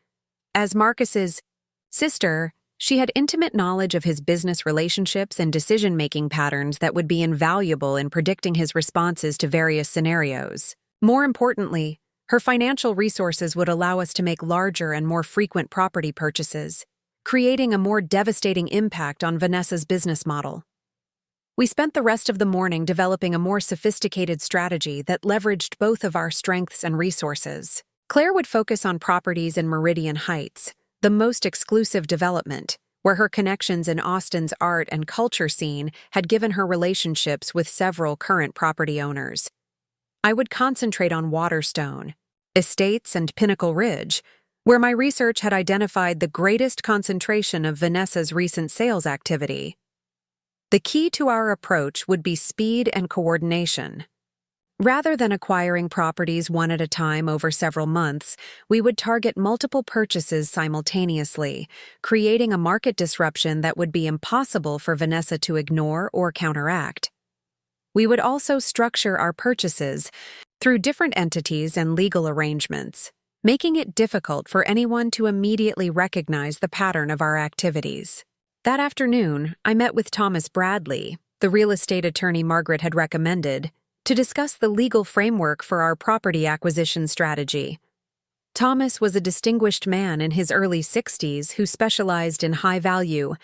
As Marcus's sister, she had intimate knowledge of his business relationships and decision-making patterns that would be invaluable in predicting his responses to various scenarios. More importantly, her financial resources would allow us to make larger and more frequent property purchases, creating a more devastating impact on Vanessa's business model. We spent the rest of the morning developing a more sophisticated strategy that leveraged both of our strengths and resources. Claire would focus on properties in Meridian Heights, the most exclusive development, where her connections in Austin's art and culture scene had given her relationships with several current property owners. I would concentrate on Waterstone, Estates, and Pinnacle Ridge, where my research had identified the greatest concentration of Vanessa's recent sales activity. The key to our approach would be speed and coordination. Rather than acquiring properties one at a time over several months, we would target multiple purchases simultaneously, creating a market disruption that would be impossible for Vanessa to ignore or counteract. We would also structure our purchases through different entities and legal arrangements, making it difficult for anyone to immediately recognize the pattern of our activities. That afternoon, I met with Thomas Bradley, the real estate attorney Margaret had recommended, to discuss the legal framework for our property acquisition strategy. Thomas was a distinguished man in his early 60s who specialized in high-value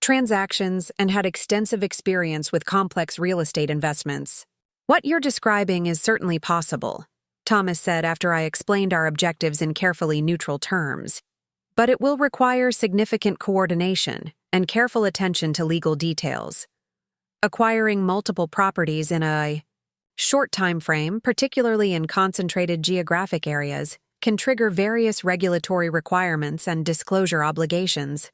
transactions and had extensive experience with complex real estate investments. "What you're describing is certainly possible," Thomas said after I explained our objectives in carefully neutral terms. "But it will require significant coordination and careful attention to legal details. Acquiring multiple properties in a short time frame, particularly in concentrated geographic areas, can trigger various regulatory requirements and disclosure obligations."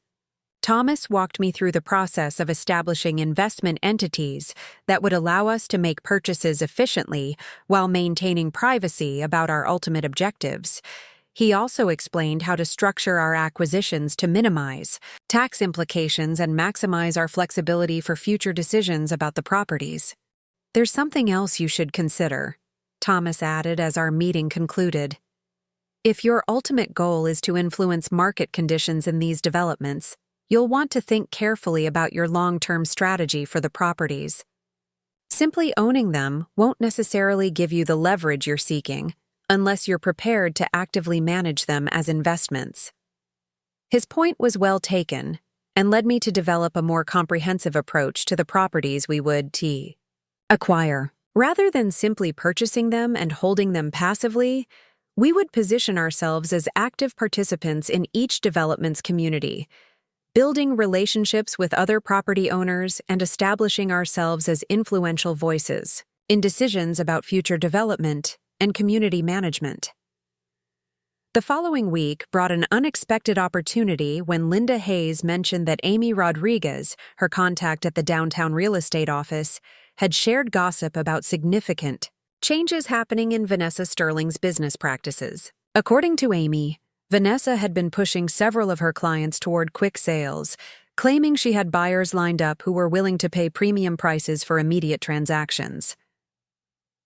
Thomas walked me through the process of establishing investment entities that would allow us to make purchases efficiently while maintaining privacy about our ultimate objectives. He also explained how to structure our acquisitions to minimize tax implications and maximize our flexibility for future decisions about the properties. "There's something else you should consider," Thomas added as our meeting concluded. "If your ultimate goal is to influence market conditions in these developments, you'll want to think carefully about your long-term strategy for the properties. Simply owning them won't necessarily give you the leverage you're seeking, unless you're prepared to actively manage them as investments. His point was well taken, and led me to develop a more comprehensive approach to the properties we would acquire. Rather than simply purchasing them and holding them passively, we would position ourselves as active participants in each development's community, building relationships with other property owners and establishing ourselves as influential voices in decisions about future development and community management. The following week brought an unexpected opportunity when Linda Hayes mentioned that Amy Rodriguez, her contact at the downtown real estate office, had shared gossip about significant changes happening in Vanessa Sterling's business practices. According to Amy, Vanessa had been pushing several of her clients toward quick sales, claiming she had buyers lined up who were willing to pay premium prices for immediate transactions.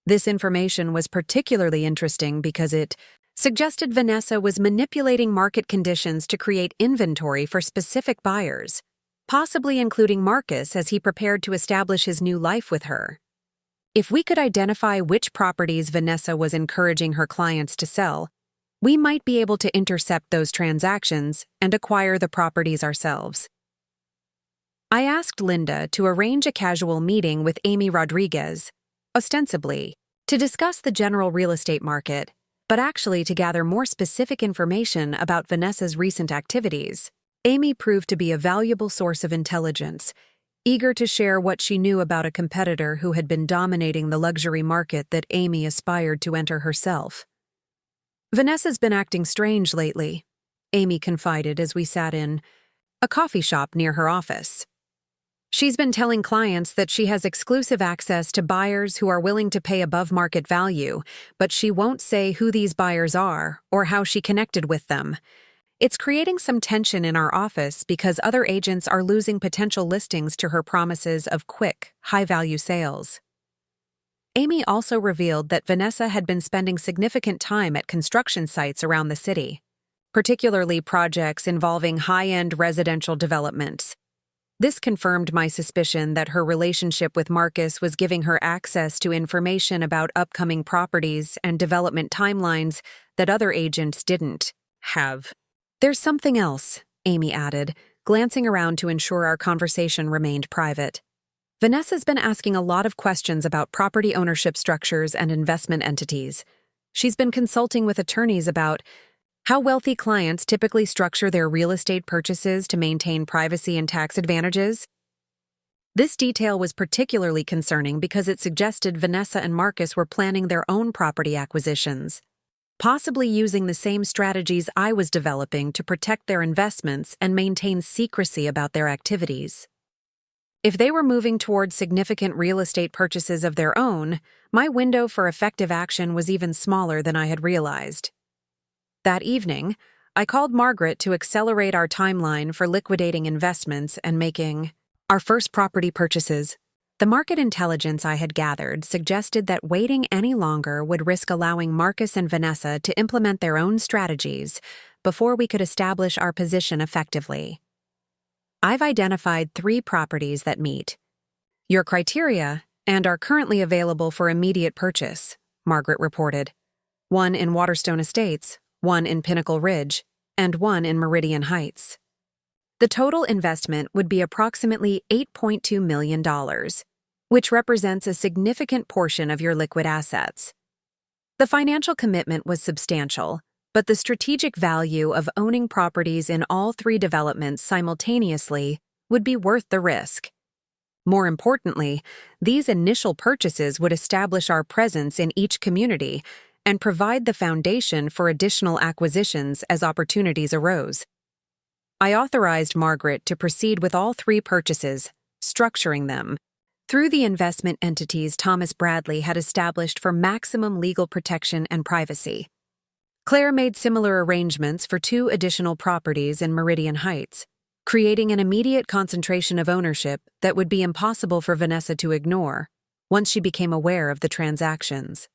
This information was particularly interesting because it suggested Vanessa was manipulating market conditions to create inventory for specific buyers, possibly including Marcus as he prepared to establish his new life with her. If we could identify which properties Vanessa was encouraging her clients to sell, we might be able to intercept those transactions and acquire the properties ourselves. I asked Linda to arrange a casual meeting with Amy Rodriguez, ostensibly to discuss the general real estate market, but actually to gather more specific information about Vanessa's recent activities. Amy proved to be a valuable source of intelligence, eager to share what she knew about a competitor who had been dominating the luxury market that Amy aspired to enter herself. "Vanessa's been acting strange lately," Amy confided as we sat in a coffee shop near her office. "She's been telling clients that she has exclusive access to buyers who are willing to pay above market value, but she won't say who these buyers are or how she connected with them. It's creating some tension in our office because other agents are losing potential listings to her promises of quick, high-value sales." Amy also revealed that Vanessa had been spending significant time at construction sites around the city, particularly projects involving high-end residential developments. This confirmed my suspicion that her relationship with Marcus was giving her access to information about upcoming properties and development timelines that other agents didn't have. "There's something else," Amy added, glancing around to ensure our conversation remained private. "Vanessa's been asking a lot of questions about property ownership structures and investment entities. She's been consulting with attorneys about how wealthy clients typically structure their real estate purchases to maintain privacy and tax advantages." This detail was particularly concerning because it suggested Vanessa and Marcus were planning their own property acquisitions, possibly using the same strategies I was developing to protect their investments and maintain secrecy about their activities. If they were moving towards significant real estate purchases of their own, my window for effective action was even smaller than I had realized. That evening, I called Margaret to accelerate our timeline for liquidating investments and making our first property purchases. The market intelligence I had gathered suggested that waiting any longer would risk allowing Marcus and Vanessa to implement their own strategies before we could establish our position effectively. "I've identified 3 properties that meet your criteria and are currently available for immediate purchase," Margaret reported. "One in Waterstone Estates, one in Pinnacle Ridge, and one in Meridian Heights. The total investment would be approximately $8.2 million, which represents a significant portion of your liquid assets." The financial commitment was substantial, but the strategic value of owning properties in all 3 developments simultaneously would be worth the risk. More importantly, these initial purchases would establish our presence in each community and provide the foundation for additional acquisitions as opportunities arose. I authorized Margaret to proceed with all 3 purchases, structuring them through the investment entities Thomas Bradley had established for maximum legal protection and privacy. Claire made similar arrangements for 2 additional properties in Meridian Heights, creating an immediate concentration of ownership that would be impossible for Vanessa to ignore once she became aware of the transactions.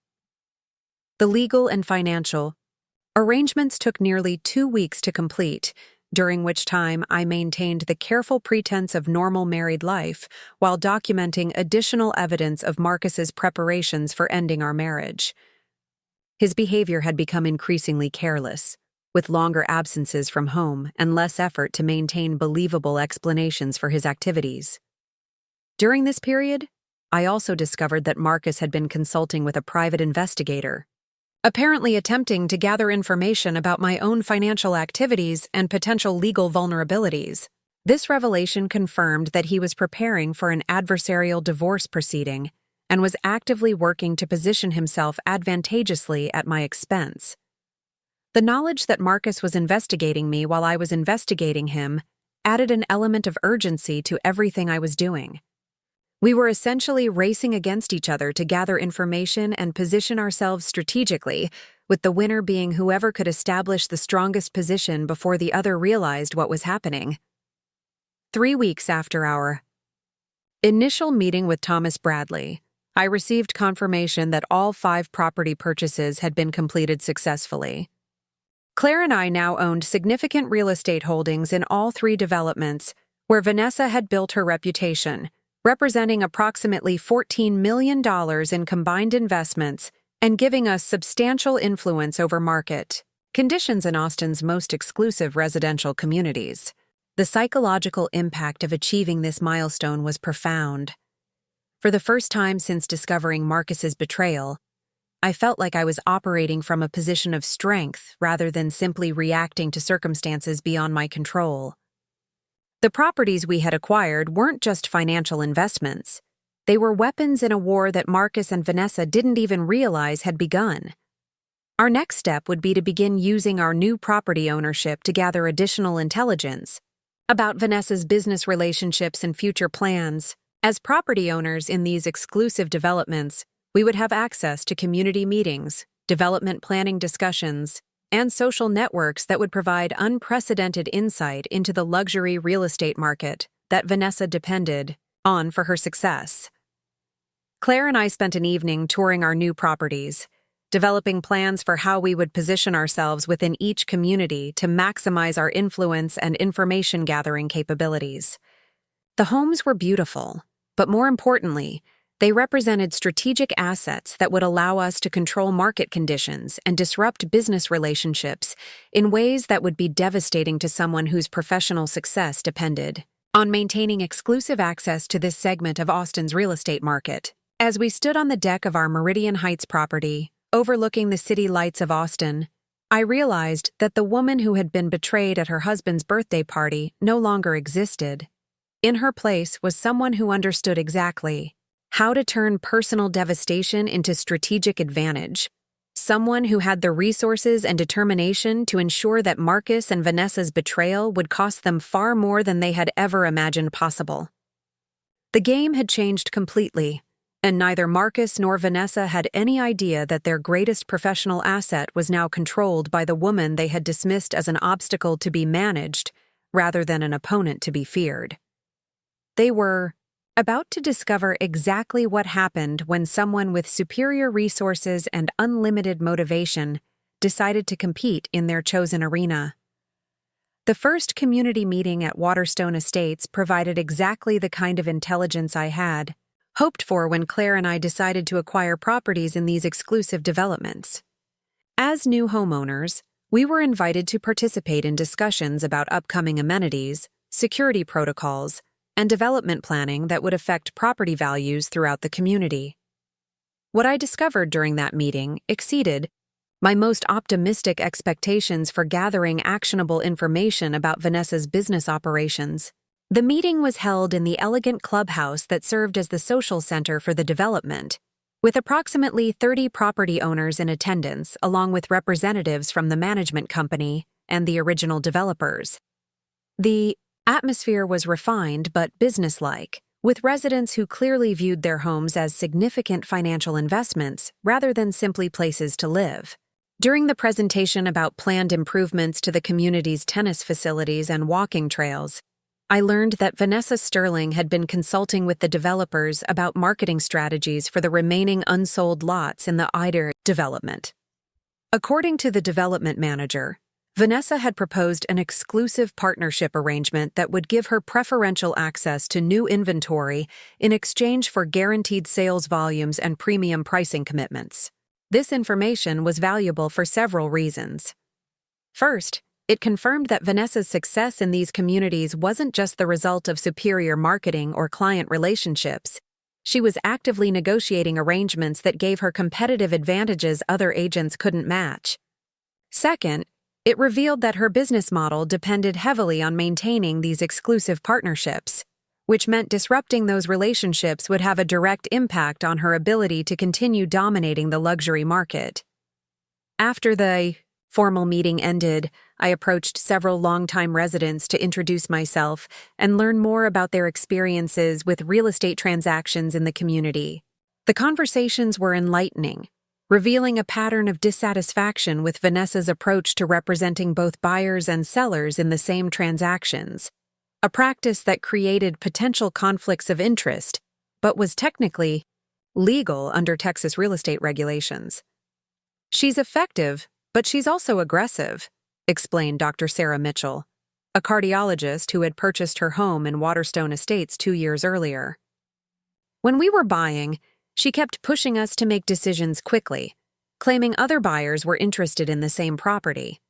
The legal and financial arrangements took nearly 2 weeks to complete, during which time I maintained the careful pretense of normal married life while documenting additional evidence of Marcus's preparations for ending our marriage. His behavior had become increasingly careless, with longer absences from home and less effort to maintain believable explanations for his activities. During this period, I also discovered that Marcus had been consulting with a private investigator, apparently attempting to gather information about my own financial activities and potential legal vulnerabilities. This revelation confirmed that he was preparing for an adversarial divorce proceeding and was actively working to position himself advantageously at my expense. The knowledge that Marcus was investigating me while I was investigating him added an element of urgency to everything I was doing. We were essentially racing against each other to gather information and position ourselves strategically, with the winner being whoever could establish the strongest position before the other realized what was happening. 3 weeks after our initial meeting with Thomas Bradley, I received confirmation that all 5 property purchases had been completed successfully. Claire and I now owned significant real estate holdings in all 3 developments, where Vanessa had built her reputation, representing approximately $14 million in combined investments and giving us substantial influence over market conditions in Austin's most exclusive residential communities. The psychological impact of achieving this milestone was profound. For the first time since discovering Marcus's betrayal, I felt like I was operating from a position of strength rather than simply reacting to circumstances beyond my control. The properties we had acquired weren't just financial investments. They were weapons in a war that Marcus and Vanessa didn't even realize had begun. Our next step would be to begin using our new property ownership to gather additional intelligence about Vanessa's business relationships and future plans. As property owners in these exclusive developments, we would have access to community meetings, development planning discussions, and social networks that would provide unprecedented insight into the luxury real estate market that Vanessa depended on for her success. Claire and I spent an evening touring our new properties, developing plans for how we would position ourselves within each community to maximize our influence and information gathering capabilities. The homes were beautiful, but more importantly, they represented strategic assets that would allow us to control market conditions and disrupt business relationships in ways that would be devastating to someone whose professional success depended on maintaining exclusive access to this segment of Austin's real estate market. As we stood on the deck of our Meridian Heights property, overlooking the city lights of Austin, I realized that the woman who had been betrayed at her husband's birthday party no longer existed. In her place was someone who understood exactly how to turn personal devastation into strategic advantage. Someone who had the resources and determination to ensure that Marcus and Vanessa's betrayal would cost them far more than they had ever imagined possible. The game had changed completely, and neither Marcus nor Vanessa had any idea that their greatest professional asset was now controlled by the woman they had dismissed as an obstacle to be managed rather than an opponent to be feared. They were about to discover exactly what happened when someone with superior resources and unlimited motivation decided to compete in their chosen arena. The first community meeting at Waterstone Estates provided exactly the kind of intelligence I had hoped for when Claire and I decided to acquire properties in these exclusive developments. As new homeowners, we were invited to participate in discussions about upcoming amenities, security protocols, and development planning that would affect property values throughout the community. What I discovered during that meeting exceeded my most optimistic expectations for gathering actionable information about Vanessa's business operations. The meeting was held in the elegant clubhouse that served as the social center for the development, with approximately 30 property owners in attendance, along with representatives from the management company and the original developers. The atmosphere was refined but businesslike, with residents who clearly viewed their homes as significant financial investments rather than simply places to live. During the presentation about planned improvements to the community's tennis facilities and walking trails, I learned that Vanessa Sterling had been consulting with the developers about marketing strategies for the remaining unsold lots in the Eider development. According to the development manager, Vanessa had proposed an exclusive partnership arrangement that would give her preferential access to new inventory in exchange for guaranteed sales volumes and premium pricing commitments. This information was valuable for several reasons. First, it confirmed that Vanessa's success in these communities wasn't just the result of superior marketing or client relationships. She was actively negotiating arrangements that gave her competitive advantages other agents couldn't match. Second, it revealed that her business model depended heavily on maintaining these exclusive partnerships, which meant disrupting those relationships would have a direct impact on her ability to continue dominating the luxury market. After the formal meeting ended, I approached several longtime residents to introduce myself and learn more about their experiences with real estate transactions in the community. The conversations were enlightening, revealing a pattern of dissatisfaction with Vanessa's approach to representing both buyers and sellers in the same transactions, a practice that created potential conflicts of interest, but was technically legal under Texas real estate regulations. "She's effective, but she's also aggressive," explained Dr. Sarah Mitchell, a cardiologist who had purchased her home in Waterstone Estates 2 years earlier. "When we were buying, she kept pushing us to make decisions quickly, claiming other buyers were interested in the same property.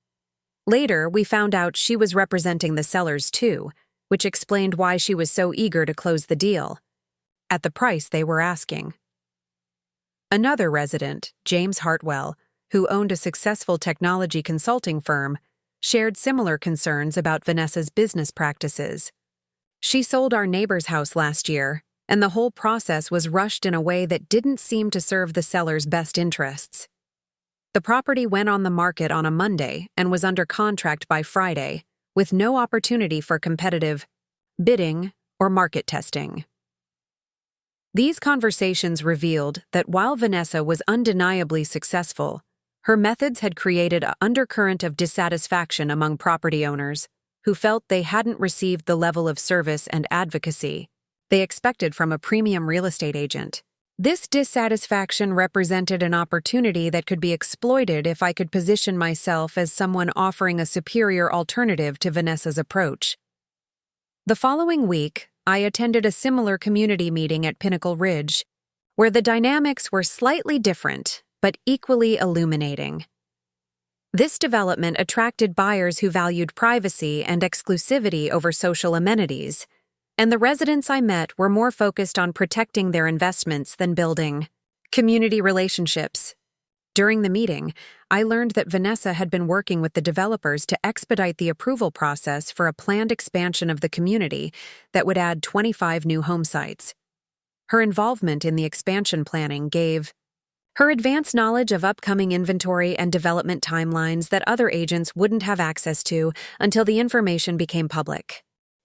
Later, we found out she was representing the sellers too, which explained why she was so eager to close the deal at the price they were asking." Another resident, James Hartwell, who owned a successful technology consulting firm, shared similar concerns about Vanessa's business practices. "She sold our neighbor's house last year, and the whole process was rushed in a way that didn't seem to serve the seller's best interests. The property went on the market on a Monday and was under contract by Friday, with no opportunity for competitive bidding or market testing." These conversations revealed that while Vanessa was undeniably successful, her methods had created an undercurrent of dissatisfaction among property owners who felt they hadn't received the level of service and advocacy they expected from a premium real estate agent. This dissatisfaction represented an opportunity that could be exploited if I could position myself as someone offering a superior alternative to Vanessa's approach. The following week, I attended a similar community meeting at Pinnacle Ridge, where the dynamics were slightly different, but equally illuminating. This development attracted buyers who valued privacy and exclusivity over social amenities, and the residents I met were more focused on protecting their investments than building community relationships. During the meeting, I learned that Vanessa had been working with the developers to expedite the approval process for a planned expansion of the community that would add 25 new home sites. Her involvement in the expansion planning gave her advanced knowledge of upcoming inventory and development timelines that other agents wouldn't have access to until the information became public.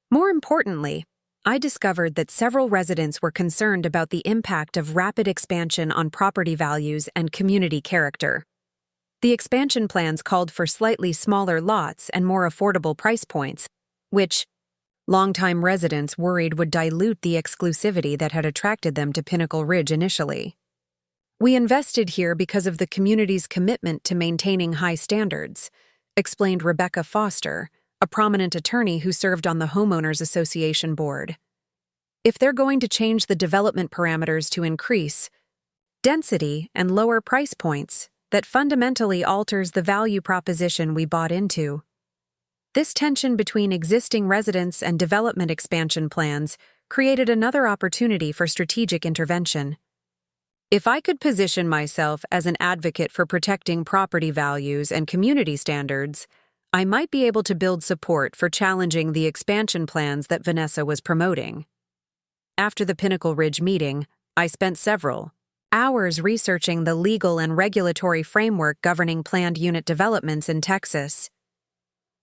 More importantly, I discovered that several residents were concerned about the impact of rapid expansion on property values and community character. The expansion plans called for slightly smaller lots and more affordable price points, which longtime residents worried would dilute the exclusivity that had attracted them to Pinnacle Ridge initially. "We invested here because of the community's commitment to maintaining high standards," explained Rebecca Foster, a prominent attorney who served on the Homeowners Association board. "If they're going to change the development parameters to increase density and lower price points, that fundamentally alters the value proposition we bought into." This tension between existing residents and development expansion plans created another opportunity for strategic intervention. If I could position myself as an advocate for protecting property values and community standards, I might be able to build support for challenging the expansion plans that Vanessa was promoting. After the Pinnacle Ridge meeting, I spent several hours researching the legal and regulatory framework governing planned unit developments in Texas.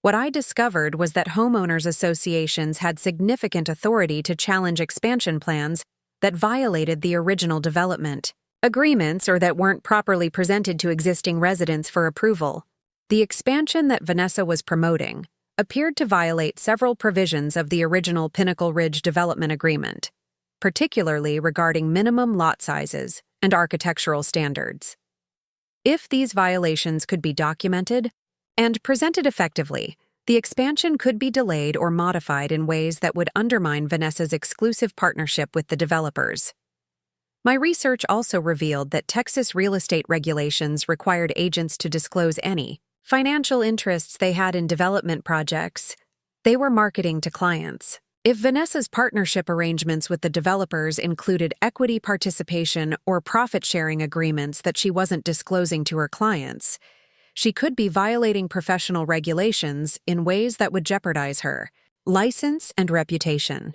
What I discovered was that homeowners associations had significant authority to challenge expansion plans that violated the original development agreements or that weren't properly presented to existing residents for approval. The expansion that Vanessa was promoting appeared to violate several provisions of the original Pinnacle Ridge development agreement, particularly regarding minimum lot sizes and architectural standards. If these violations could be documented, And presented effectively, the expansion could be delayed or modified in ways that would undermine Vanessa's exclusive partnership with the developers. My research also revealed that Texas real estate regulations required agents to disclose any financial interests they had in development projects they were marketing to clients. If Vanessa's partnership arrangements with the developers included equity participation or profit-sharing agreements that she wasn't disclosing to her clients, she could be violating professional regulations in ways that would jeopardize her license and reputation.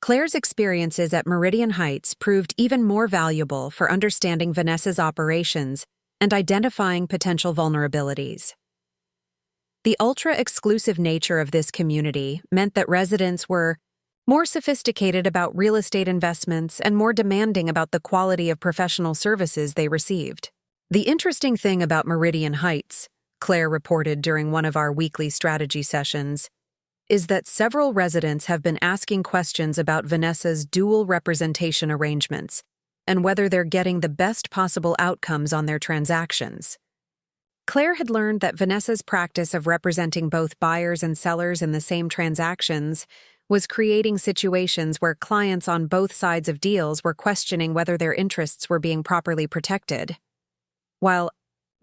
Claire's experiences at Meridian Heights proved even more valuable for understanding Vanessa's operations and identifying potential vulnerabilities. The ultra-exclusive nature of this community meant that residents were more sophisticated about real estate investments and more demanding about the quality of professional services they received. The interesting thing about Meridian Heights, Claire reported during one of our weekly strategy sessions, is that several residents have been asking questions about Vanessa's dual representation arrangements and whether they're getting the best possible outcomes on their transactions. Claire had learned that Vanessa's practice of representing both buyers and sellers in the same transactions was creating situations where clients on both sides of deals were questioning whether their interests were being properly protected. While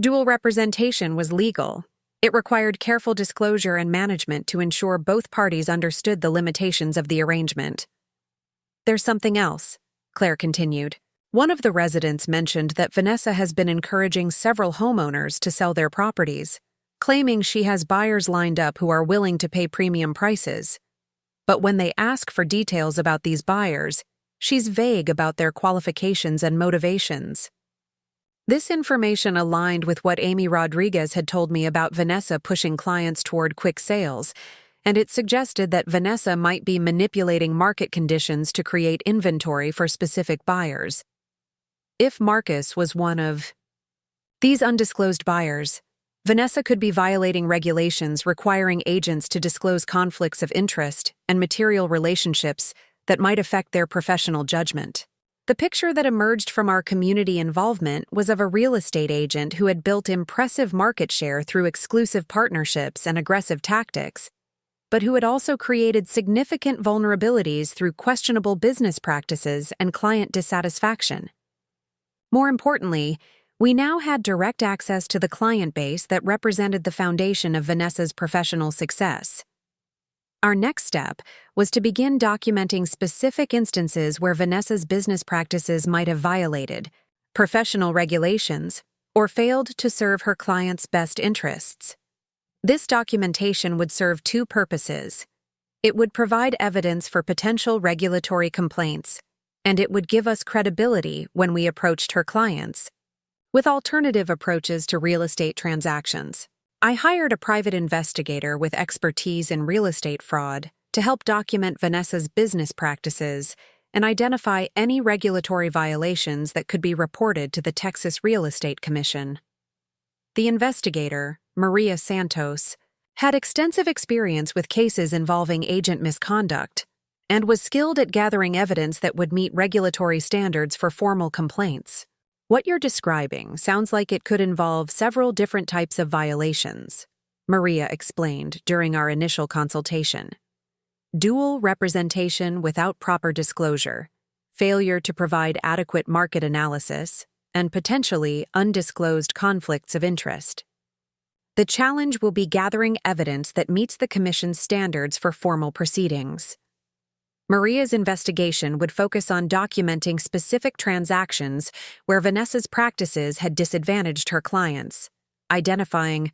dual representation was legal, it required careful disclosure and management to ensure both parties understood the limitations of the arrangement. There's something else, Claire continued. One of the residents mentioned that Vanessa has been encouraging several homeowners to sell their properties, claiming she has buyers lined up who are willing to pay premium prices. But when they ask for details about these buyers, she's vague about their qualifications and motivations. This information aligned with what Amy Rodriguez had told me about Vanessa pushing clients toward quick sales, and it suggested that Vanessa might be manipulating market conditions to create inventory for specific buyers. If Marcus was one of these undisclosed buyers, Vanessa could be violating regulations requiring agents to disclose conflicts of interest and material relationships that might affect their professional judgment. The picture that emerged from our community involvement was of a real estate agent who had built impressive market share through exclusive partnerships and aggressive tactics, but who had also created significant vulnerabilities through questionable business practices and client dissatisfaction. More importantly, we now had direct access to the client base that represented the foundation of Vanessa's professional success. Our next step was to begin documenting specific instances where Vanessa's business practices might have violated professional regulations or failed to serve her clients' best interests. This documentation would serve two purposes. It would provide evidence for potential regulatory complaints, and it would give us credibility when we approached her clients. With alternative approaches to real estate transactions, I hired a private investigator with expertise in real estate fraud to help document Vanessa's business practices and identify any regulatory violations that could be reported to the Texas Real Estate Commission. The investigator, Maria Santos, had extensive experience with cases involving agent misconduct and was skilled at gathering evidence that would meet regulatory standards for formal complaints. What you're describing sounds like it could involve several different types of violations, Maria explained during our initial consultation. Dual representation without proper disclosure, failure to provide adequate market analysis, and potentially undisclosed conflicts of interest. The challenge will be gathering evidence that meets the Commission's standards for formal proceedings. Maria's investigation would focus on documenting specific transactions where Vanessa's practices had disadvantaged her clients, identifying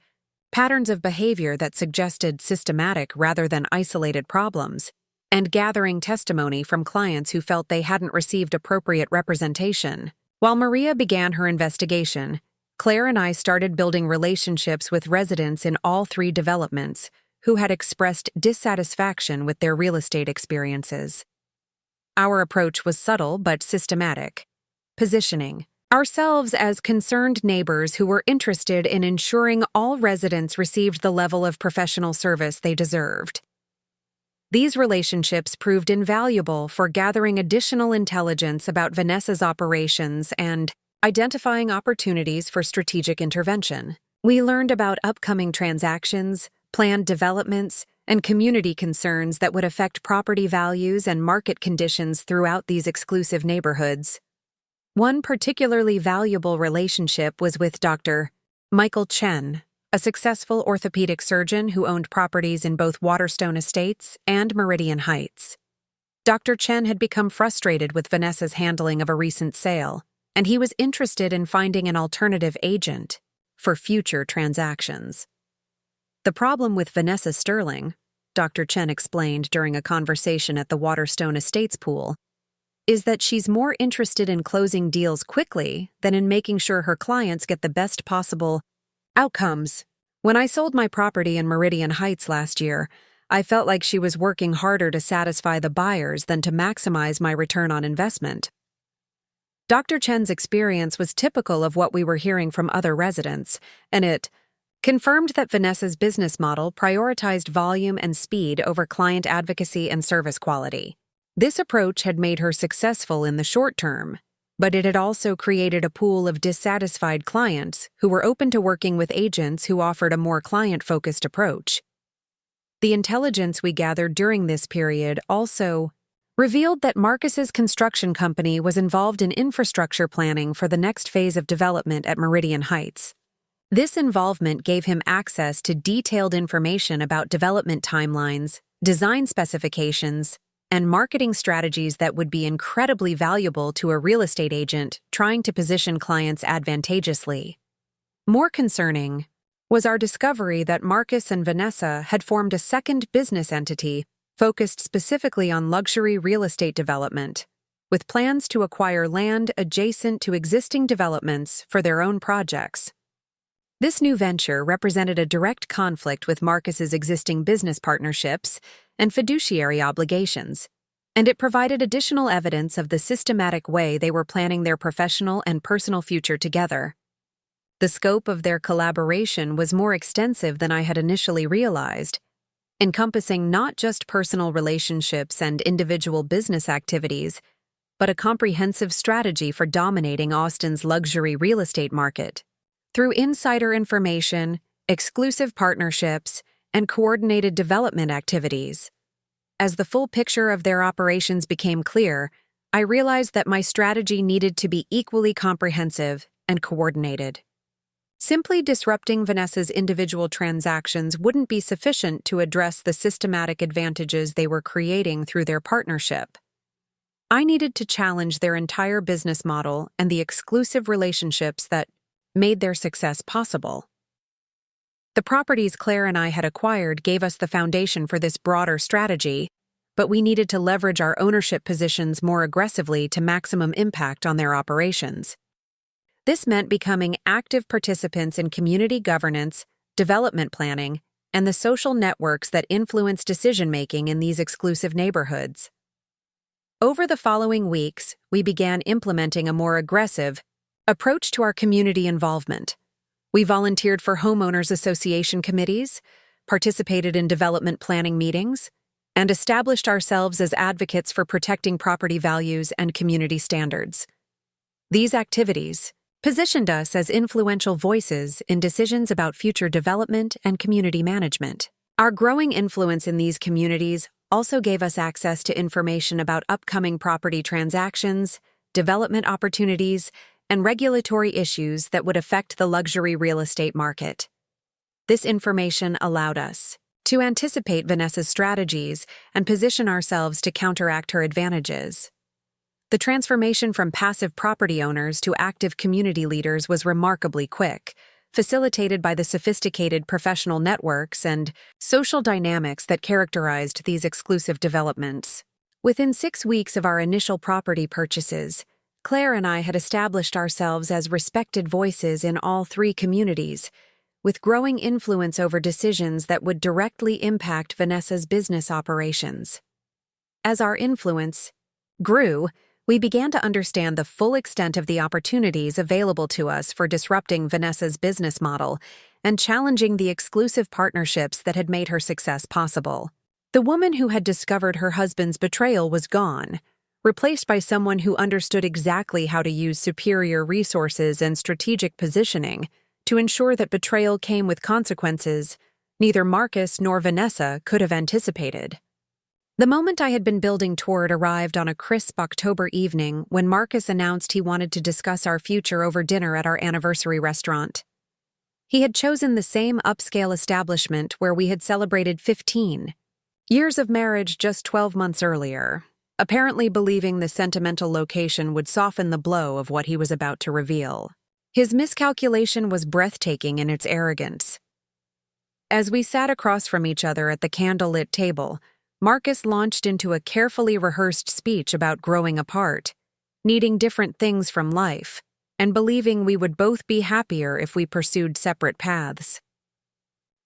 patterns of behavior that suggested systematic rather than isolated problems, and gathering testimony from clients who felt they hadn't received appropriate representation. While Maria began her investigation, Claire and I started building relationships with residents in all three developments who had expressed dissatisfaction with their real estate experiences. Our approach was subtle but systematic, positioning ourselves as concerned neighbors who were interested in ensuring all residents received the level of professional service they deserved. These relationships proved invaluable for gathering additional intelligence about Vanessa's operations and identifying opportunities for strategic intervention. We learned about upcoming transactions, planned developments, and community concerns that would affect property values and market conditions throughout these exclusive neighborhoods. One particularly valuable relationship was with Dr. Michael Chen, a successful orthopedic surgeon who owned properties in both Waterstone Estates and Meridian Heights. Dr. Chen had become frustrated with Vanessa's handling of a recent sale, and he was interested in finding an alternative agent for future transactions. The problem with Vanessa Sterling, Dr. Chen explained during a conversation at the Waterstone Estates pool, is that she's more interested in closing deals quickly than in making sure her clients get the best possible outcomes. When I sold my property in Meridian Heights last year, I felt like she was working harder to satisfy the buyers than to maximize my return on investment. Dr. Chen's experience was typical of what we were hearing from other residents, and it confirmed that Vanessa's business model prioritized volume and speed over client advocacy and service quality. This approach had made her successful in the short term, but it had also created a pool of dissatisfied clients who were open to working with agents who offered a more client-focused approach. The intelligence we gathered during this period also revealed that Marcus's construction company was involved in infrastructure planning for the next phase of development at Meridian Heights. This involvement gave him access to detailed information about development timelines, design specifications, and marketing strategies that would be incredibly valuable to a real estate agent trying to position clients advantageously. More concerning was our discovery that Marcus and Vanessa had formed a second business entity focused specifically on luxury real estate development, with plans to acquire land adjacent to existing developments for their own projects. This new venture represented a direct conflict with Marcus's existing business partnerships and fiduciary obligations, and it provided additional evidence of the systematic way they were planning their professional and personal future together. The scope of their collaboration was more extensive than I had initially realized, encompassing not just personal relationships and individual business activities, but a comprehensive strategy for dominating Austin's luxury real estate market. Through insider information, exclusive partnerships, and coordinated development activities. As the full picture of their operations became clear, I realized that my strategy needed to be equally comprehensive and coordinated. Simply disrupting Vanessa's individual transactions wouldn't be sufficient to address the systematic advantages they were creating through their partnership. I needed to challenge their entire business model and the exclusive relationships that made their success possible. The properties Claire and I had acquired gave us the foundation for this broader strategy, but we needed to leverage our ownership positions more aggressively to maximum impact on their operations. This meant becoming active participants in community governance, development planning, and the social networks that influence decision-making in these exclusive neighborhoods. Over the following weeks, we began implementing a more aggressive approach to our community involvement. We volunteered for homeowners association committees, participated in development planning meetings, and established ourselves as advocates for protecting property values and community standards. These activities positioned us as influential voices in decisions about future development and community management. Our growing influence in these communities also gave us access to information about upcoming property transactions, development opportunities, and regulatory issues that would affect the luxury real estate market. This information allowed us to anticipate Vanessa's strategies and position ourselves to counteract her advantages. The transformation from passive property owners to active community leaders was remarkably quick, facilitated by the sophisticated professional networks and social dynamics that characterized these exclusive developments. Within 6 weeks of our initial property purchases, Claire and I had established ourselves as respected voices in all 3 communities, with growing influence over decisions that would directly impact Vanessa's business operations. As our influence grew, we began to understand the full extent of the opportunities available to us for disrupting Vanessa's business model and challenging the exclusive partnerships that had made her success possible. The woman who had discovered her husband's betrayal was gone, replaced by someone who understood exactly how to use superior resources and strategic positioning to ensure that betrayal came with consequences neither Marcus nor Vanessa could have anticipated. The moment I had been building toward arrived on a crisp October evening when Marcus announced he wanted to discuss our future over dinner at our anniversary restaurant. He had chosen the same upscale establishment where we had celebrated 15 years of marriage just 12 months earlier, apparently believing the sentimental location would soften the blow of what he was about to reveal. His miscalculation was breathtaking in its arrogance. As we sat across from each other at the candlelit table, Marcus launched into a carefully rehearsed speech about growing apart, needing different things from life, and believing we would both be happier if we pursued separate paths.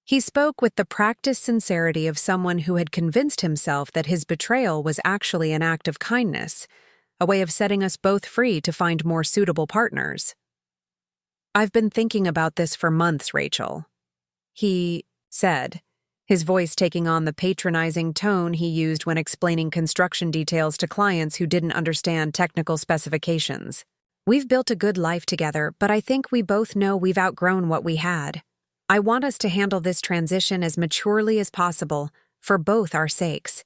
He spoke with the practiced sincerity of someone who had convinced himself that his betrayal was actually an act of kindness, a way of setting us both free to find more suitable partners. "I've been thinking about this for months, Rachel," he said, his voice taking on the patronizing tone he used when explaining construction details to clients who didn't understand technical specifications. "We've built a good life together, but I think we both know we've outgrown what we had. I want us to handle this transition as maturely as possible, for both our sakes."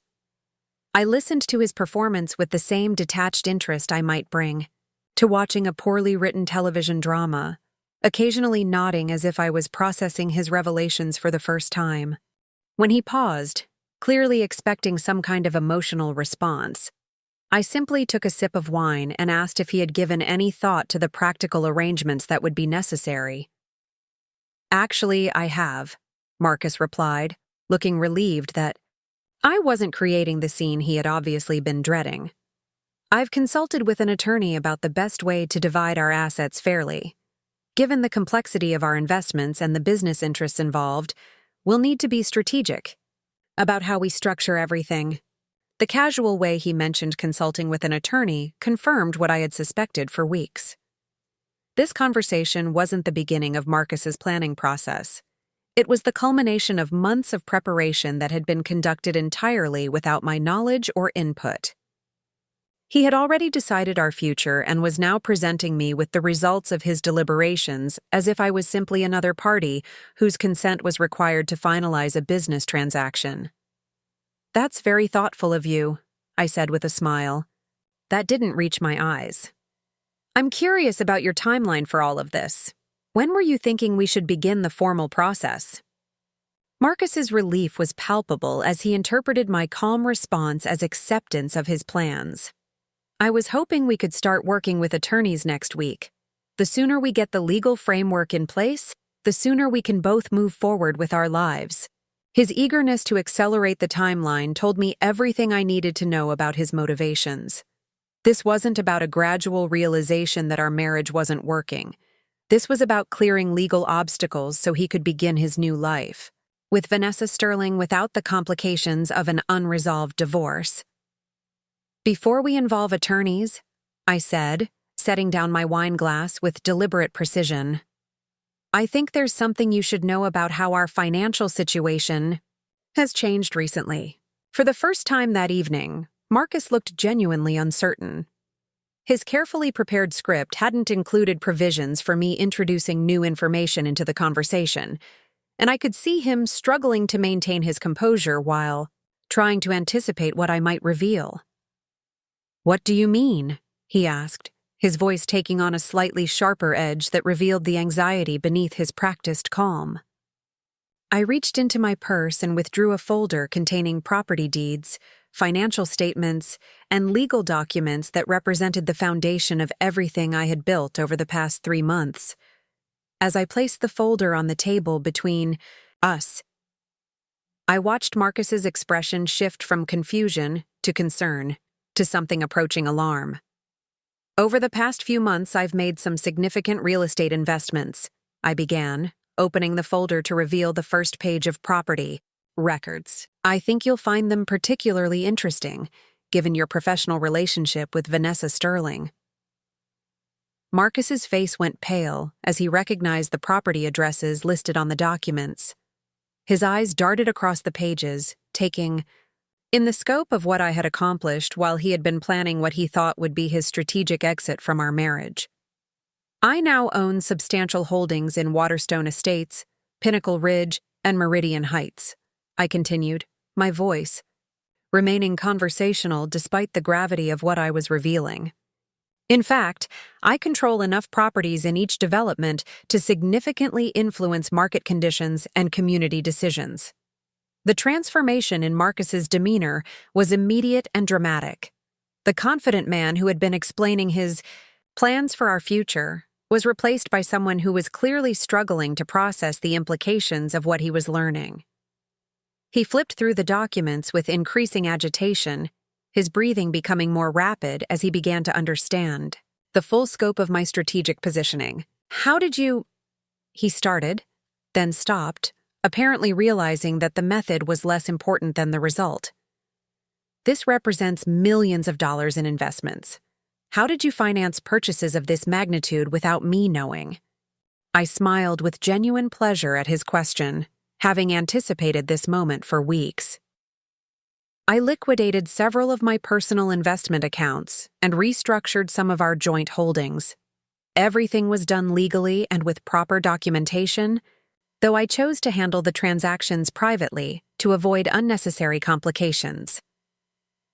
I listened to his performance with the same detached interest I might bring to watching a poorly written television drama, occasionally nodding as if I was processing his revelations for the first time. When he paused, clearly expecting some kind of emotional response, I simply took a sip of wine and asked if he had given any thought to the practical arrangements that would be necessary. "Actually, I have," Marcus replied, looking relieved that I wasn't creating the scene he had obviously been dreading. "I've consulted with an attorney about the best way to divide our assets fairly. Given the complexity of our investments and the business interests involved, we'll need to be strategic about how we structure everything." The casual way he mentioned consulting with an attorney confirmed what I had suspected for weeks. This conversation wasn't the beginning of Marcus's planning process. It was the culmination of months of preparation that had been conducted entirely without my knowledge or input. He had already decided our future and was now presenting me with the results of his deliberations as if I was simply another party whose consent was required to finalize a business transaction. "That's very thoughtful of you," I said with a smile. That didn't reach my eyes. "I'm curious about your timeline for all of this. When were you thinking we should begin the formal process?" Marcus's relief was palpable as he interpreted my calm response as acceptance of his plans. "I was hoping we could start working with attorneys next week. The sooner we get the legal framework in place, the sooner we can both move forward with our lives." His eagerness to accelerate the timeline told me everything I needed to know about his motivations. This wasn't about a gradual realization that our marriage wasn't working. This was about clearing legal obstacles so he could begin his new life, with Vanessa Sterling without the complications of an unresolved divorce. "Before we involve attorneys," I said, setting down my wine glass with deliberate precision, "I think there's something you should know about how our financial situation has changed recently." For the first time that evening, Marcus looked genuinely uncertain. His carefully prepared script hadn't included provisions for me introducing new information into the conversation, and I could see him struggling to maintain his composure while trying to anticipate what I might reveal. "What do you mean?" he asked, his voice taking on a slightly sharper edge that revealed the anxiety beneath his practiced calm. I reached into my purse and withdrew a folder containing property deeds, financial statements, and legal documents that represented the foundation of everything I had built over the past 3 months. As I placed the folder on the table between us, I watched Marcus's expression shift from confusion to concern to something approaching alarm. "Over the past few months, I've made some significant real estate investments," I began, opening the folder to reveal the first page of property records. "I think you'll find them particularly interesting, given your professional relationship with Vanessa Sterling." Marcus's face went pale as he recognized the property addresses listed on the documents. His eyes darted across the pages, taking in the scope of what I had accomplished while he had been planning what he thought would be his strategic exit from our marriage. I now own substantial holdings in Waterstone Estates, Pinnacle Ridge, and Meridian Heights, I continued, my voice remaining conversational despite the gravity of what I was revealing. In fact, I control enough properties in each development to significantly influence market conditions and community decisions. The transformation in Marcus's demeanor was immediate and dramatic. The confident man who had been explaining his plans for our future was replaced by someone who was clearly struggling to process the implications of what he was learning. He flipped through the documents with increasing agitation, his breathing becoming more rapid as he began to understand the full scope of my strategic positioning. How did you... He started, then stopped, apparently realizing that the method was less important than the result. This represents millions of dollars in investments. How did you finance purchases of this magnitude without me knowing? I smiled with genuine pleasure at his question, having anticipated this moment for weeks. I liquidated several of my personal investment accounts and restructured some of our joint holdings. Everything was done legally and with proper documentation, though I chose to handle the transactions privately to avoid unnecessary complications.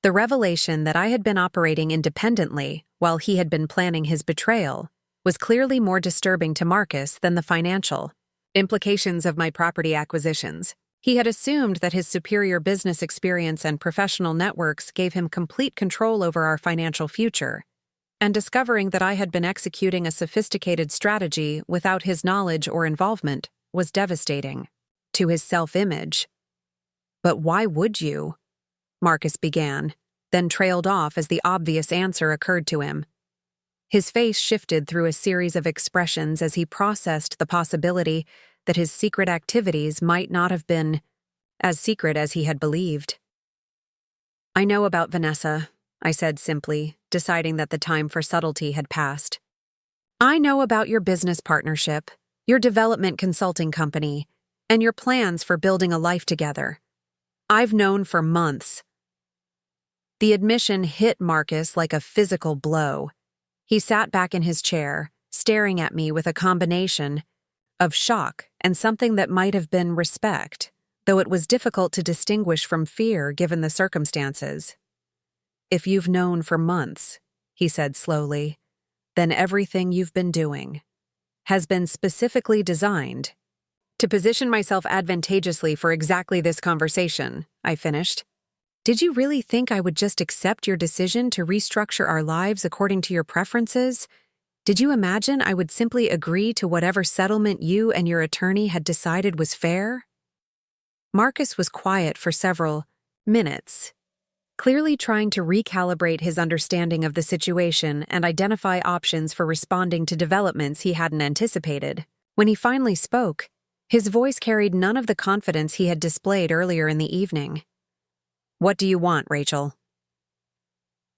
The revelation that I had been operating independently while he had been planning his betrayal was clearly more disturbing to Marcus than the financial implications of my property acquisitions. He had assumed that his superior business experience and professional networks gave him complete control over our financial future, and discovering that I had been executing a sophisticated strategy without his knowledge or involvement was devastating to his self-image. But why would you? Marcus began, then trailed off as the obvious answer occurred to him. His face shifted through a series of expressions as he processed the possibility that his secret activities might not have been as secret as he had believed. I know about Vanessa, I said simply, deciding that the time for subtlety had passed. I know about your business partnership, your development consulting company, and your plans for building a life together. I've known for months. The admission hit Marcus like a physical blow. He sat back in his chair, staring at me with a combination of shock and something that might have been respect, though it was difficult to distinguish from fear given the circumstances. If you've known for months, he said slowly, then everything you've been doing has been specifically designed to position myself advantageously for exactly this conversation, I finished. Did you really think I would just accept your decision to restructure our lives according to your preferences? Did you imagine I would simply agree to whatever settlement you and your attorney had decided was fair? Marcus was quiet for several minutes, clearly trying to recalibrate his understanding of the situation and identify options for responding to developments he hadn't anticipated. When he finally spoke, his voice carried none of the confidence he had displayed earlier in the evening. What do you want, Rachel?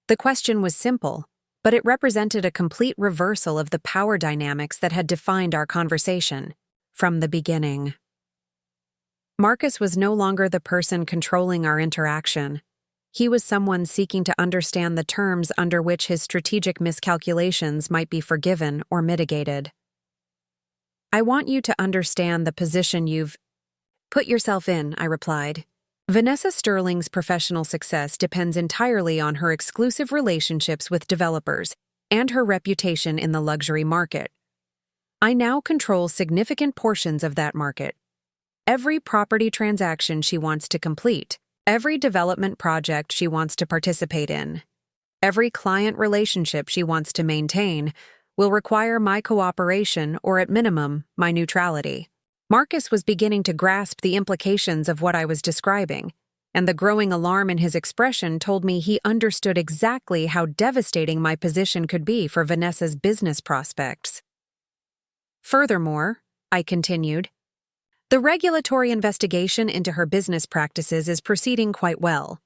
The question was simple, but it represented a complete reversal of the power dynamics that had defined our conversation from the beginning. Marcus was no longer the person controlling our interaction. He was someone seeking to understand the terms under which his strategic miscalculations might be forgiven or mitigated. I want you to understand the position you've put yourself in, I replied. Vanessa Sterling's professional success depends entirely on her exclusive relationships with developers and her reputation in the luxury market. I now control significant portions of that market. Every property transaction she wants to complete, every development project she wants to participate in, every client relationship she wants to maintain will require my cooperation or, at minimum, my neutrality. Marcus was beginning to grasp the implications of what I was describing, and the growing alarm in his expression told me he understood exactly how devastating my position could be for Vanessa's business prospects. Furthermore, I continued, the regulatory investigation into her business practices is proceeding quite well.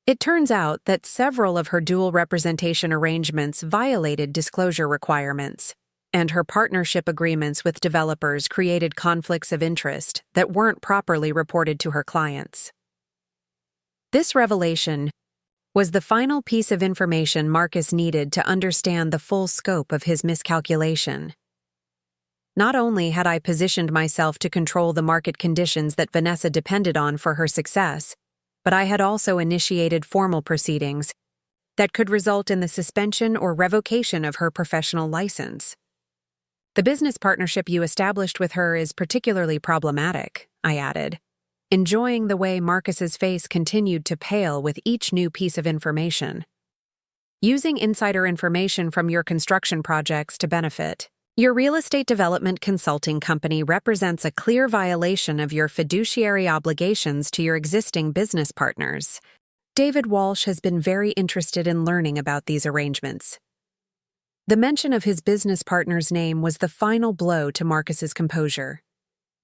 It turns out that several of her dual representation arrangements violated disclosure requirements, and her partnership agreements with developers created conflicts of interest that weren't properly reported to her clients. This revelation was the final piece of information Marcus needed to understand the full scope of his miscalculation. Not only had I positioned myself to control the market conditions that Vanessa depended on for her success, but I had also initiated formal proceedings that could result in the suspension or revocation of her professional license. The business partnership you established with her is particularly problematic, I added, enjoying the way Marcus's face continued to pale with each new piece of information. Using insider information from your construction projects to benefit. Your real estate development consulting company represents a clear violation of your fiduciary obligations to your existing business partners. David Walsh has been very interested in learning about these arrangements. The mention of his business partner's name was the final blow to Marcus's composure.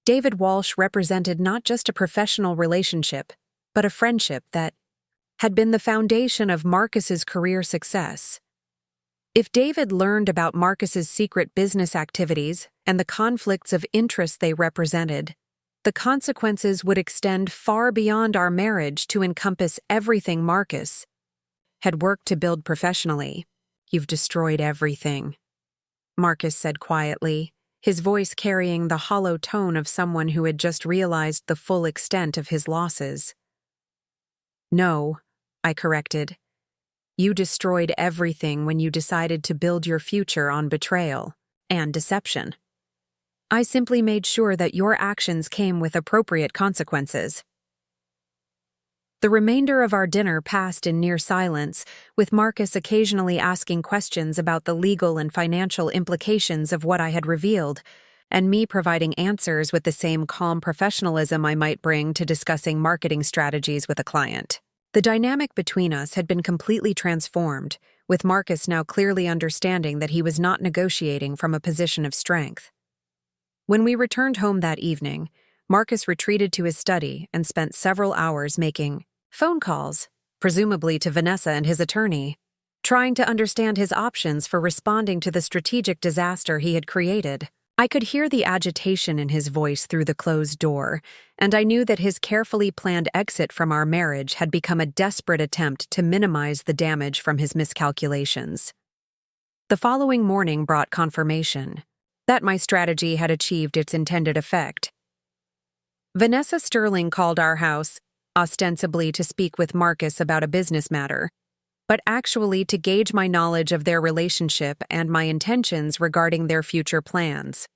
David Walsh represented not just a professional relationship, but a friendship that had been the foundation of Marcus's career success. If David learned about Marcus's secret business activities and the conflicts of interest they represented, the consequences would extend far beyond our marriage to encompass everything Marcus had worked to build professionally. You've destroyed everything, Marcus said quietly, his voice carrying the hollow tone of someone who had just realized the full extent of his losses. No, I corrected. You destroyed everything when you decided to build your future on betrayal and deception. I simply made sure that your actions came with appropriate consequences. The remainder of our dinner passed in near silence, with Marcus occasionally asking questions about the legal and financial implications of what I had revealed, and me providing answers with the same calm professionalism I might bring to discussing marketing strategies with a client. The dynamic between us had been completely transformed, with Marcus now clearly understanding that he was not negotiating from a position of strength. When we returned home that evening, Marcus retreated to his study and spent several hours making phone calls, presumably to Vanessa and his attorney, trying to understand his options for responding to the strategic disaster he had created. I could hear the agitation in his voice through the closed door, and I knew that his carefully planned exit from our marriage had become a desperate attempt to minimize the damage from his miscalculations. The following morning brought confirmation that my strategy had achieved its intended effect. Vanessa Sterling called our house, ostensibly to speak with Marcus about a business matter, but actually to gauge my knowledge of their relationship and my intentions regarding their future plans.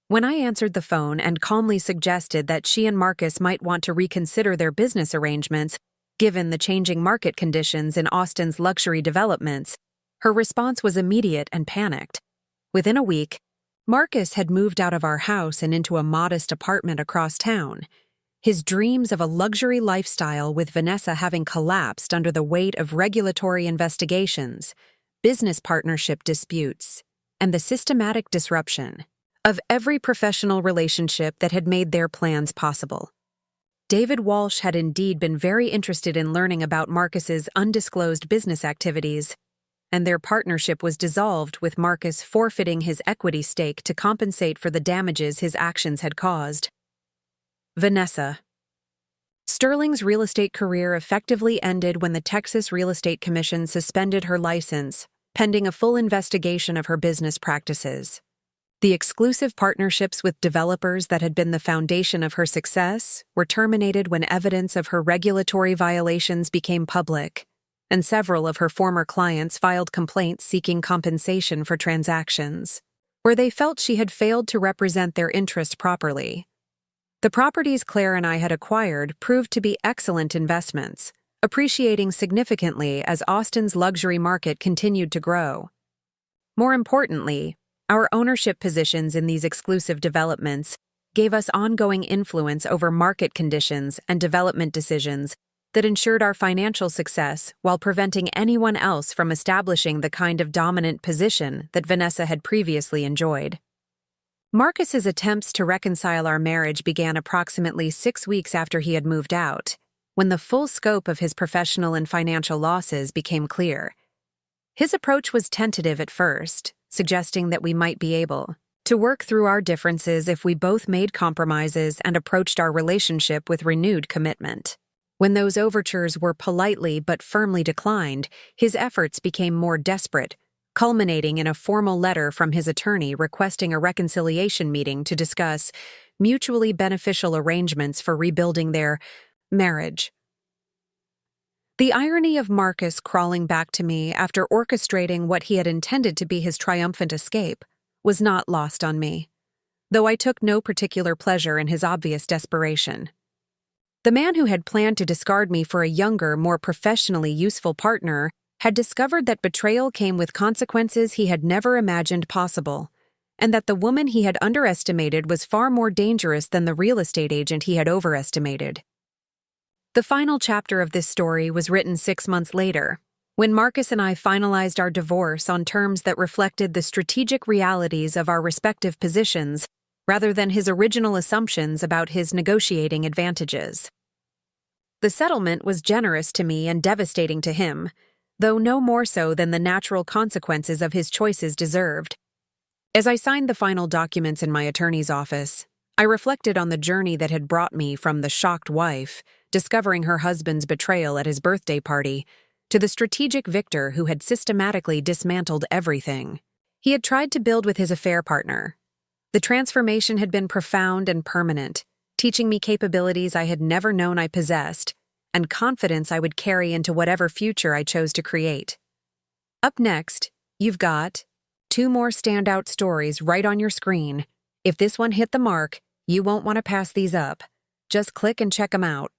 When I answered the phone and calmly suggested that she and Marcus might want to reconsider their business arrangements, given the changing market conditions in Austin's luxury developments, her response was immediate and panicked. Within a week, Marcus had moved out of our house and into a modest apartment across town, his dreams of a luxury lifestyle with Vanessa having collapsed under the weight of regulatory investigations, business partnership disputes, and the systematic disruption of every professional relationship that had made their plans possible. David Walsh had indeed been very interested in learning about Marcus's undisclosed business activities, and their partnership was dissolved with Marcus forfeiting his equity stake to compensate for the damages his actions had caused. Vanessa. Sterling's real estate career effectively ended when the Texas Real Estate Commission suspended her license, pending a full investigation of her business practices. The exclusive partnerships with developers that had been the foundation of her success were terminated when evidence of her regulatory violations became public, and several of her former clients filed complaints seeking compensation for transactions, where they felt she had failed to represent their interests properly. The properties Claire and I had acquired proved to be excellent investments, appreciating significantly as Austin's luxury market continued to grow. More importantly, our ownership positions in these exclusive developments gave us ongoing influence over market conditions and development decisions that ensured our financial success while preventing anyone else from establishing the kind of dominant position that Vanessa had previously enjoyed. Marcus's attempts to reconcile our marriage began approximately 6 weeks after he had moved out, when the full scope of his professional and financial losses became clear. His approach was tentative at first, suggesting that we might be able to work through our differences if we both made compromises and approached our relationship with renewed commitment. When those overtures were politely but firmly declined, his efforts became more desperate, culminating in a formal letter from his attorney requesting a reconciliation meeting to discuss mutually beneficial arrangements for rebuilding their marriage. The irony of Marcus crawling back to me after orchestrating what he had intended to be his triumphant escape was not lost on me, though I took no particular pleasure in his obvious desperation. The man who had planned to discard me for a younger, more professionally useful partner had discovered that betrayal came with consequences he had never imagined possible, and that the woman he had underestimated was far more dangerous than the real estate agent he had overestimated. The final chapter of this story was written 6 months later, when Marcus and I finalized our divorce on terms that reflected the strategic realities of our respective positions rather than his original assumptions about his negotiating advantages. The settlement was generous to me and devastating to him, though no more so than the natural consequences of his choices deserved. As I signed the final documents in my attorney's office, I reflected on the journey that had brought me from the shocked wife, discovering her husband's betrayal at his birthday party, to the strategic victor who had systematically dismantled everything he had tried to build with his affair partner. The transformation had been profound and permanent, teaching me capabilities I had never known I possessed, and confidence I would carry into whatever future I chose to create. Up next, you've got 2 more standout stories right on your screen. If this one hit the mark, you won't want to pass these up. Just click and check them out.